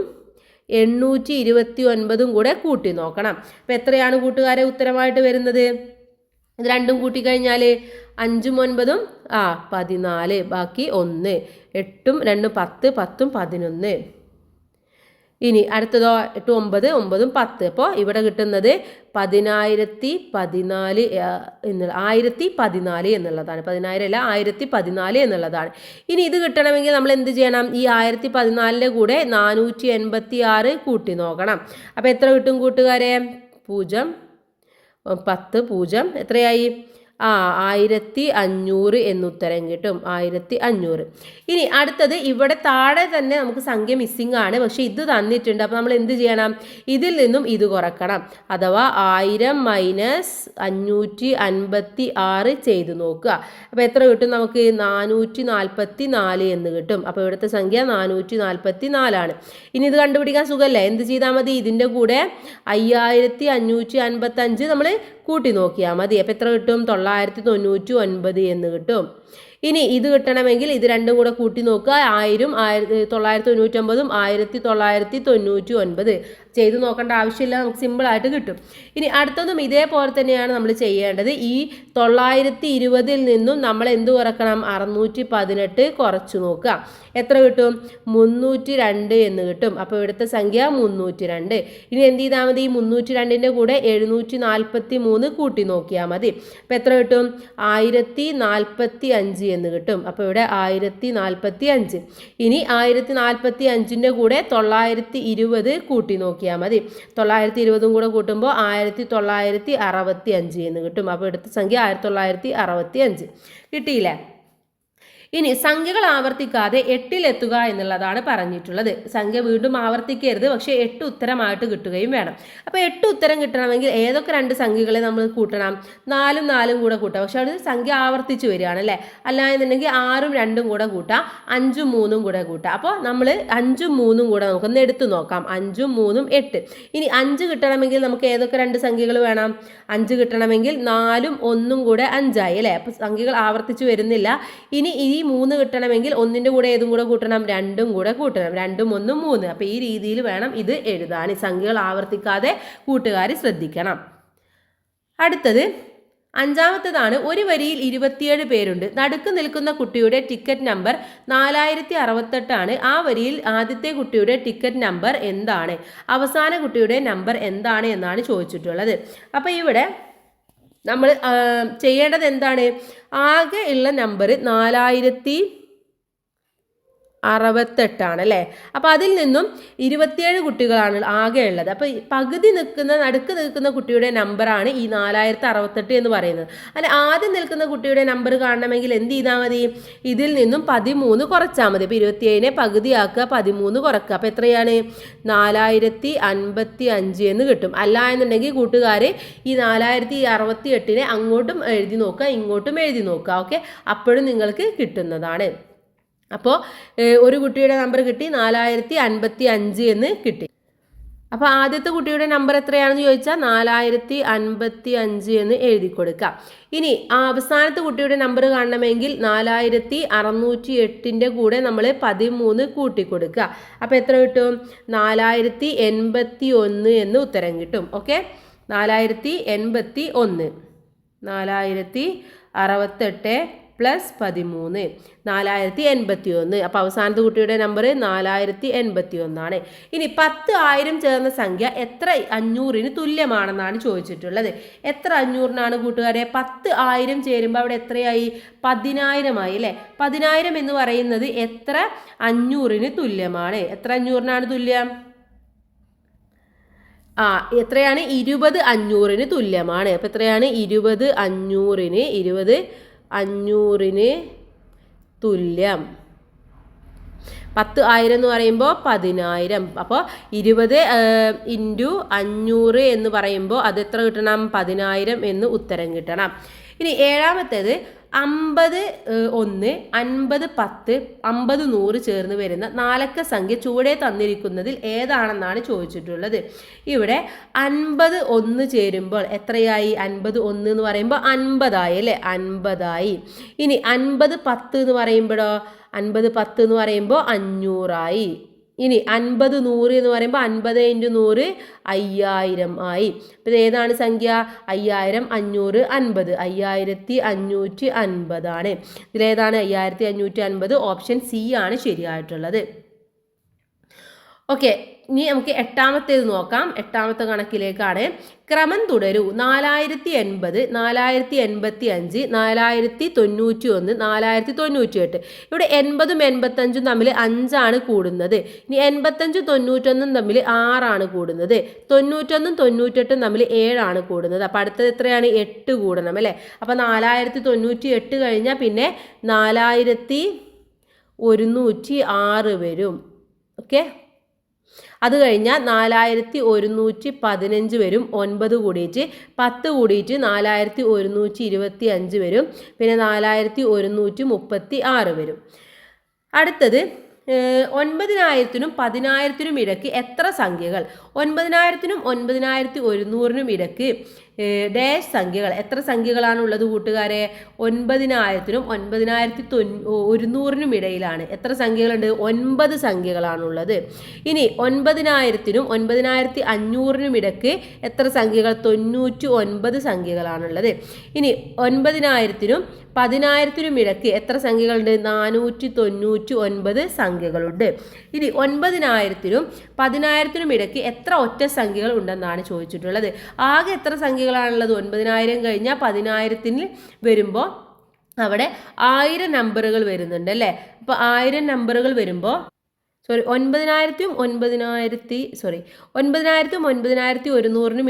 829ഉം കൂടെ കൂട്ടി നോക്കണം. അപ്പം എത്രയാണ് കൂട്ടുകാരെ ഉത്തരമായിട്ട് വരുന്നത്? ഇത് രണ്ടും കൂട്ടിക്കഴിഞ്ഞാൽ 5ഉം 9ഉം 14. ബാക്കി 1. 8ഉം 2ഉം 10, 10ഉം 11. ഇനി അടുത്തതോ 8 9 9ഉം 10. അപ്പോൾ ഇവിടെ കിട്ടുന്നത് 1014 എന്നുള്ളതാണ്. 10,000 അല്ല, 1014 എന്നുള്ളതാണ്. ഇനി ഇത് കിട്ടണമെങ്കിൽ നമ്മൾ എന്ത് ചെയ്യണം? ഈ 1014ൻ്റെ കൂടെ 486 കൂട്ടി നോക്കണം. അപ്പോൾ എത്ര കിട്ടും കൂട്ടുകാരെ? 0 10 0 എത്രയായി? 1500 എന്നുത്തരം കിട്ടും. 1500. ഇനി അടുത്തത്, ഇവിടെ താഴെ തന്നെ നമുക്ക് സംഖ്യ മിസ്സിംഗ് ആണ്, പക്ഷെ ഇത് തന്നിട്ടുണ്ട്. അപ്പോൾ നമ്മൾ എന്ത് ചെയ്യണം? ഇതിൽ നിന്നും ഇത് കുറക്കണം. അഥവാ 1000 മൈനസ് 556 ചെയ്ത് നോക്കുക. അപ്പോൾ എത്ര കിട്ടും നമുക്ക്? 444 എന്ന് കിട്ടും. അപ്പോൾ ഇവിടുത്തെ സംഖ്യ 444 ആണ്. ഇനി ഇത് കണ്ടുപിടിക്കാൻ സുഖമല്ലേ? എന്ത് ചെയ്താൽ മതി? ഇതിൻ്റെ കൂടെ 5555 നമ്മൾ കൂട്ടി നോക്കിയാൽ മതി. അപ്പോൾ എത്ര കിട്ടും? 999 എന്ന് കിട്ടും. ഇനി ഇത് കിട്ടണമെങ്കിൽ ഇത് രണ്ടും കൂടെ കൂട്ടി നോക്കുക. 1000 999ഉം 1999 ചെയ്ത് നോക്കേണ്ട ആവശ്യമില്ല, നമുക്ക് സിമ്പിളായിട്ട് കിട്ടും. ഇനി അടുത്തതും ഇതേപോലെ തന്നെയാണ് നമ്മൾ ചെയ്യേണ്ടത്. ഈ 920ൽ നിന്നും നമ്മൾ എന്ത് കുറക്കണം? 618 കുറച്ച് നോക്കുക. എത്ര കിട്ടും? 302 എന്ന് കിട്ടും. അപ്പോൾ ഇവിടുത്തെ സംഖ്യ 302. ഇനി എന്ത് ചെയ്താൽ മതി? ഈ 302ൻ്റെ കൂടെ 743 കൂട്ടി നോക്കിയാൽ മതി. അപ്പോൾ എത്ര കിട്ടും? 1045 എന്ന് കിട്ടും. അപ്പോൾ ഇവിടെ 1045. ഇനി 1045ൻ്റെ കൂടെ 920 കൂട്ടി നോക്കിയാൽ മതി. 920ഉം കൂടെ കൂട്ടുമ്പോൾ 1965 എന്ന് കിട്ടും. അപ്പോൾ ഇവിടുത്തെ സംഖ്യ 1965 കിട്ടിയില്ലേ? ഇനി സംഖ്യകൾ ആവർത്തിക്കാതെ 8-ലെത്തുക എന്നുള്ളതാണ് പറഞ്ഞിട്ടുള്ളത്. സംഖ്യ വീണ്ടും ആവർത്തിക്കരുത്, പക്ഷേ 8 ഉത്തരമായിട്ട് കിട്ടുകയും വേണം. അപ്പോൾ 8 ഉത്തരം കിട്ടണമെങ്കിൽ ഏതൊക്കെ 2 സംഖ്യകളെ നമ്മൾ കൂട്ടണം? 4ഉം 4ഉം കൂടെ കൂട്ടാം. പക്ഷെ അത് സംഖ്യ ആവർത്തിച്ച് വരികയാണ് അല്ലേ. അല്ലാന്നുണ്ടെങ്കിൽ 6ഉം 2ഉം കൂടെ കൂട്ടാം, 5ഉം 3ഉം കൂടെ കൂട്ടാം. അപ്പോൾ നമ്മൾ 5ഉം 3ഉം കൂടെ നമുക്കൊന്ന് എടുത്തു നോക്കാം. 5ഉം 3ഉം 8. ഇനി 5 കിട്ടണമെങ്കിൽ നമുക്ക് ഏതൊക്കെ 2 സംഖ്യകൾ വേണം? 5 കിട്ടണമെങ്കിൽ 4ഉം 1ഉം കൂടെ 5 ആയി അല്ലേ. അപ്പോൾ സംഖ്യകൾ ആവർത്തിച്ച് വരുന്നില്ല. ഇനി ഈ 3 കിട്ടണമെങ്കിൽ 1ന്റെ കൂടെ ഏതും കൂടെ കൂട്ടണം? 2ഉം കൂടെ കൂട്ടണം. 2ഉം 1ഉം 3. അപ്പോൾ ഈ രീതിയിൽ വേണം ഇത് എഴുതാൻ. സംഖ്യകൾ ആവർത്തിക്കാതെ കൂട്ടുകാർ ശ്രദ്ധിക്കണം. അടുത്തത് 5-ാമത്തേതാണ്. ഒരു വരിയിൽ 27 പേരുണ്ട്. നടുക്ക് നിൽക്കുന്ന കുട്ടിയുടെ ടിക്കറ്റ് നമ്പർ 4068 ആണ്. ആ വരിയിൽ ആദ്യത്തെ കുട്ടിയുടെ ടിക്കറ്റ് നമ്പർ എന്താണ്? അവസാന കുട്ടിയുടെ നമ്പർ എന്താണ് എന്നാണ് ചോദിച്ചിട്ടുള്ളത്. അപ്പോൾ ഇവിടെ നമ്മൾ ചെയ്യേണ്ടത് എന്താണ്? ആകെ ഉള്ള നമ്പർ 4068 ആണ് അല്ലേ. അപ്പോൾ അതിൽ നിന്നും 27 കുട്ടികളാണ് ആകെ ഉള്ളത്. അപ്പോൾ നടുക്ക് നിൽക്കുന്ന കുട്ടിയുടെ നമ്പറാണ് ഈ 4068 എന്ന് പറയുന്നത്. അല്ലെ, ആദ്യം നിൽക്കുന്ന കുട്ടിയുടെ നമ്പർ കാണണമെങ്കിൽ എന്ത് ചെയ്താൽ മതി? ഇതിൽ നിന്നും 13 കുറച്ചാൽ മതി. ഇപ്പോൾ 27നെ പകുതിയാക്കുക, 13 കുറക്കുക. അപ്പോൾ എത്രയാണ്? 4055 എന്ന് കിട്ടും. അല്ല എന്നുണ്ടെങ്കിൽ കൂട്ടുകാർ ഈ 4068നെ അങ്ങോട്ടും എഴുതി നോക്കുക, ഇങ്ങോട്ടും എഴുതി നോക്കുക. ഓക്കെ, അപ്പോഴും നിങ്ങൾക്ക് കിട്ടുന്നതാണ്. അപ്പോൾ ഒരു കുട്ടിയുടെ നമ്പർ കിട്ടി, 4055 എന്ന് കിട്ടി. അപ്പോൾ ആദ്യത്തെ കുട്ടിയുടെ നമ്പർ എത്രയാണെന്ന് ചോദിച്ചാൽ 4055 എന്ന് എഴുതി കൊടുക്കാം. ഇനി അവസാനത്തെ കുട്ടിയുടെ നമ്പർ കാണണമെങ്കിൽ 4608ൻ്റെ കൂടെ നമ്മൾ 13 കൂട്ടിക്കൊടുക്കുക. അപ്പോൾ എത്ര കിട്ടും? 4081 എന്ന് ഉത്തരം കിട്ടും. ഓക്കെ, 4081. 4068 പ്ലസ് 13 4081. അപ്പോൾ അവസാനത്തെ കുട്ടിയുടെ നമ്പർ 4081 ആണ്. ഇനി 10,000 ചേർന്ന സംഖ്യ എത്ര 500ന് തുല്യമാണെന്നാണ് ചോദിച്ചിട്ടുള്ളത്. എത്ര 500നാണ് കൂട്ടുകാരെ? 10,000 ചേരുമ്പോൾ അവിടെ എത്രയായി? 10,000 ആയി അല്ലേ. 10,000 എന്ന് പറയുന്നത് എത്ര 500ന് തുല്യമാണ്? എത്ര 500നാണ് തുല്യം? എത്രയാണ്? 20 500ന് തുല്യമാണ്. അപ്പോൾ എത്രയാണ്? 20 500ന് തുല്യം. 10,000 എന്ന് പറയുമ്പോൾ 10,000. അപ്പോൾ 20 × 500 എന്ന് പറയുമ്പോൾ അത് എത്ര കിട്ടണം? 10,000 എന്ന് ഉത്തരം കിട്ടണം. ഇനി 7-ാമത്തേത് 50 1 50 10 50 100 ചേർന്ന് വരുന്ന 4 സംഖ്യ ചുവടെ തന്നിരിക്കുന്നതിൽ ഏതാണെന്നാണ് ചോദിച്ചിട്ടുള്ളത്. ഇവിടെ 50 1 ചേരുമ്പോൾ എത്രയായി? 50 1 എന്ന് പറയുമ്പോൾ 50 ആയി അല്ലേ. 50 ആയി. ഇനി 50 10 എന്ന് പറയുമ്പോഴോ? 50 10 എന്ന് പറയുമ്പോൾ 500 ആയി. ഇനി 50 100 എന്ന് പറയുമ്പോൾ 50 × 100 5000 ആയി. അപ്പോൾ ഇത് ഏതാണ് സംഖ്യ? 5000 500 50 5550 ആണ്. ഇതിലേതാണ് 5550? ഓപ്ഷൻ സി ആണ് ശരിയായിട്ടുള്ളത്. ഓക്കെ, ഇനി നമുക്ക് 8-ാമത്തേത് നോക്കാം. 8-ാമത്തെ കണക്കിലേക്കാണ്. ക്രമം തുടരൂ. 4080 4085 4091 4098. ഇവിടെ 80ഉം 85ഉം തമ്മിൽ 5ആണ് കൂടുന്നത്. ഇനി 85 91 തമ്മിൽ 6ആണ് കൂടുന്നത്. 91 98 തമ്മിൽ 7ആണ് കൂടുന്നത്. അപ്പോൾ അടുത്തത് എത്രയാണ്? 8 കൂടണം അല്ലേ. അപ്പോൾ 4098 കഴിഞ്ഞാൽ പിന്നെ 4106 വരും. ഓക്കെ, അത് കഴിഞ്ഞാൽ 4115 വരും. 9 കൂടിയിട്ട് 10 കൂടിയിട്ട് 4125 വരും. പിന്നെ 4136 വരും. അടുത്തത് 9,000നും 10,000നും ഇടയ്ക്ക് എത്ര സംഖ്യകൾ? 9,000നും 9,100നും ഇടയ്ക്ക് ഡാഷ് സംഖ്യകൾ എത്ര സംഖ്യകളാണുള്ളത് കൂട്ടുകാരെ? 9,000നും 9,100നും ഇടയിലാണ് എത്ര സംഖ്യകളുണ്ട്? 9 സംഖ്യകളാണുള്ളത്. ഇനി 9,000നും 9,500നും ഇടയ്ക്ക് എത്ര സംഖ്യകൾ? 99 സംഖ്യകളാണുള്ളത്. ഇനി 9,000നും 10,000നും ഇടയ്ക്ക് എത്ര സംഖ്യകളുണ്ട്? 499 സംഖ്യകളുണ്ട്. ഇനി 9,000നും 10,000നും ഇടയ്ക്ക് എത്ര ഒറ്റ സംഖ്യകൾ ഉണ്ടെന്നാണ് ചോദിച്ചിട്ടുള്ളത്. ആകെ എത്ര സംഖ്യകളാണുള്ളത്? 9,000 കഴിഞ്ഞാൽ 10,000ന് വരുമ്പോൾ അവിടെ 1000 നമ്പറുകൾ വരുന്നുണ്ട് അല്ലേ. അപ്പോൾ 1000 നമ്പറുകൾ വരുമ്പോൾ ഒൻപതിനായിരത്തിനും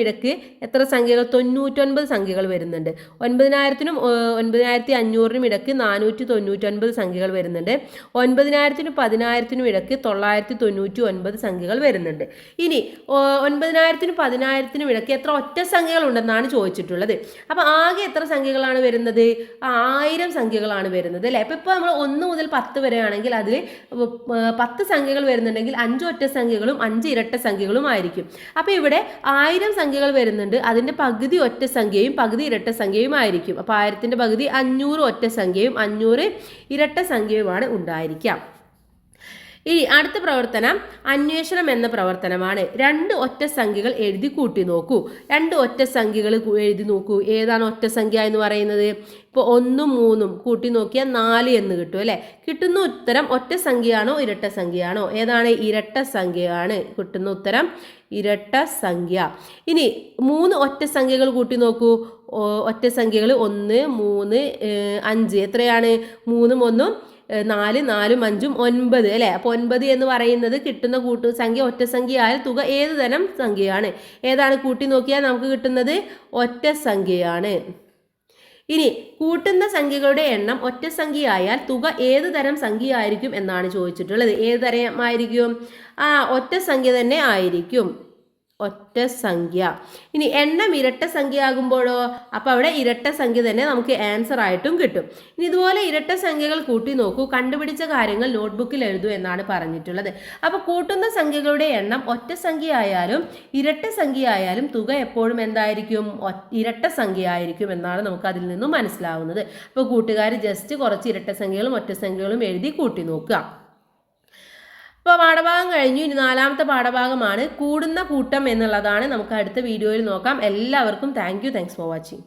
ഇടയ്ക്ക് എത്ര സംഖ്യകൾ? 99 സംഖ്യകൾ വരുന്നുണ്ട്. 9000നും 9500നും ഇടയ്ക്ക് 499 സംഖ്യകൾ വരുന്നുണ്ട്. 9000നും 10000നും ഇടയ്ക്ക് 999 സംഖ്യകൾ വരുന്നുണ്ട്. ഇനി 9000നും 10000നും ഇടയ്ക്ക് എത്ര ഒറ്റ സംഖ്യകൾ ഉണ്ടെന്നാണ് ചോദിച്ചിട്ടുള്ളത്. അപ്പോൾ ആകെ എത്ര സംഖ്യകളാണ് വരുന്നത്? 1000 സംഖ്യകളാണ് വരുന്നത് അല്ലേ? അപ്പോൾ ഇപ്പോൾ നമ്മൾ 1 മുതൽ 10 വരെ ആണെങ്കിൽ അതിൽ 10 സംഖ്യകൾ വരുന്നുണ്ടെങ്കിൽ 5 ഒറ്റ സംഖ്യകളും 5 ഇരട്ട സംഖ്യകളും ആയിരിക്കും. അപ്പോൾ ഇവിടെ 1000 സംഖ്യകൾ വരുന്നുണ്ട്, അതിൻ്റെ പകുതി ഒറ്റ സംഖ്യയും പകുതി ഇരട്ട സംഖ്യയും ആയിരിക്കും. അപ്പോൾ 1000ൻ്റെ പകുതി 500 ഒറ്റ സംഖ്യയും 500 ഇരട്ട സംഖ്യയുമാണ് ഉണ്ടായിരിക്കാം. ഇനി അടുത്ത പ്രവർത്തനം അന്വേഷണം എന്ന പ്രവർത്തനമാണ്. 2 ഒറ്റ സംഖ്യകൾ എഴുതി കൂട്ടി നോക്കൂ. 2 ഒറ്റ സംഖ്യകൾ എഴുതി നോക്കൂ. ഏതാണ് ഒറ്റ സംഖ്യ എന്ന് പറയുന്നത്? ഇപ്പോൾ 1ഉം 3ഉം കൂട്ടി നോക്കിയാൽ 4 എന്ന് കിട്ടും അല്ലേ? കിട്ടുന്ന ഉത്തരം ഒറ്റ സംഖ്യയാണോ ഇരട്ട സംഖ്യയാണോ? ഏതാണ്? ഇരട്ട സംഖ്യയാണ്. കിട്ടുന്ന ഉത്തരം ഇരട്ട സംഖ്യ. ഇനി 3 ഒറ്റ സംഖ്യകൾ കൂട്ടി നോക്കൂ. ഒറ്റ സംഖ്യകൾ 1, 3, 5. എത്രയാണ്? 3ഉം 1ഉം 4, 4ഉം 5ഉം 9 അല്ലേ? അപ്പോൾ 9 എന്ന് പറയുന്നത് കിട്ടുന്ന സംഖ്യ ഒറ്റ സംഖ്യ ആയാൽ തുക ഏത് തരം സംഖ്യയാണ്? ഏതാണ്? കൂട്ടി നോക്കിയാൽ നമുക്ക് കിട്ടുന്നത് ഒറ്റ സംഖ്യയാണ്. ഇനി കൂട്ടുന്ന സംഖ്യകളുടെ എണ്ണം ഒറ്റ സംഖ്യയായാൽ തുക ഏത് തരം സംഖ്യയായിരിക്കും എന്നാണ് ചോദിച്ചിട്ടുള്ളത്. ഏത് തരമായിരിക്കും? ഒറ്റ സംഖ്യ തന്നെ ആയിരിക്കും. ഒറ്റ സംഖ്യ. ഇനി എണ്ണം ഇരട്ട സംഖ്യ ആകുമ്പോഴോ? അപ്പോൾ അവിടെ ഇരട്ട സംഖ്യ തന്നെ നമുക്ക് ആൻസർ ആയിട്ടും കിട്ടും. ഇനി ഇതുപോലെ ഇരട്ട സംഖ്യകൾ കൂട്ടി നോക്കൂ, കണ്ടുപിടിച്ച കാര്യങ്ങൾ നോട്ട്ബുക്കിൽ എഴുതൂ എന്നാണ് പറഞ്ഞിട്ടുള്ളത്. അപ്പോൾ കൂട്ടുന്ന സംഖ്യകളുടെ എണ്ണം ഒറ്റ സംഖ്യ ആയാലും ഇരട്ട സംഖ്യ ആയാലും തുക എപ്പോഴും എന്തായിരിക്കും? ഇരട്ട സംഖ്യ ആയിരിക്കും എന്നാണ് നമുക്ക് അതിൽ നിന്നും മനസ്സിലാവുന്നത്. അപ്പോൾ കൂട്ടുകാർ ജസ്റ്റ് കുറച്ച് ഇരട്ട സംഖ്യകളും ഒറ്റ സംഖ്യകളും എഴുതി കൂട്ടി നോക്കുക. ഇപ്പോൾ പാഠഭാഗം കഴിഞ്ഞു. ഇനി 4ാമത്തെ പാഠഭാഗമാണ് കൂടുന്ന കൂട്ടം എന്നുള്ളതാണ്. നമുക്ക് അടുത്ത വീഡിയോയിൽ നോക്കാം. എല്ലാവർക്കും താങ്ക്സ് ഫോർ വാച്ചിങ്.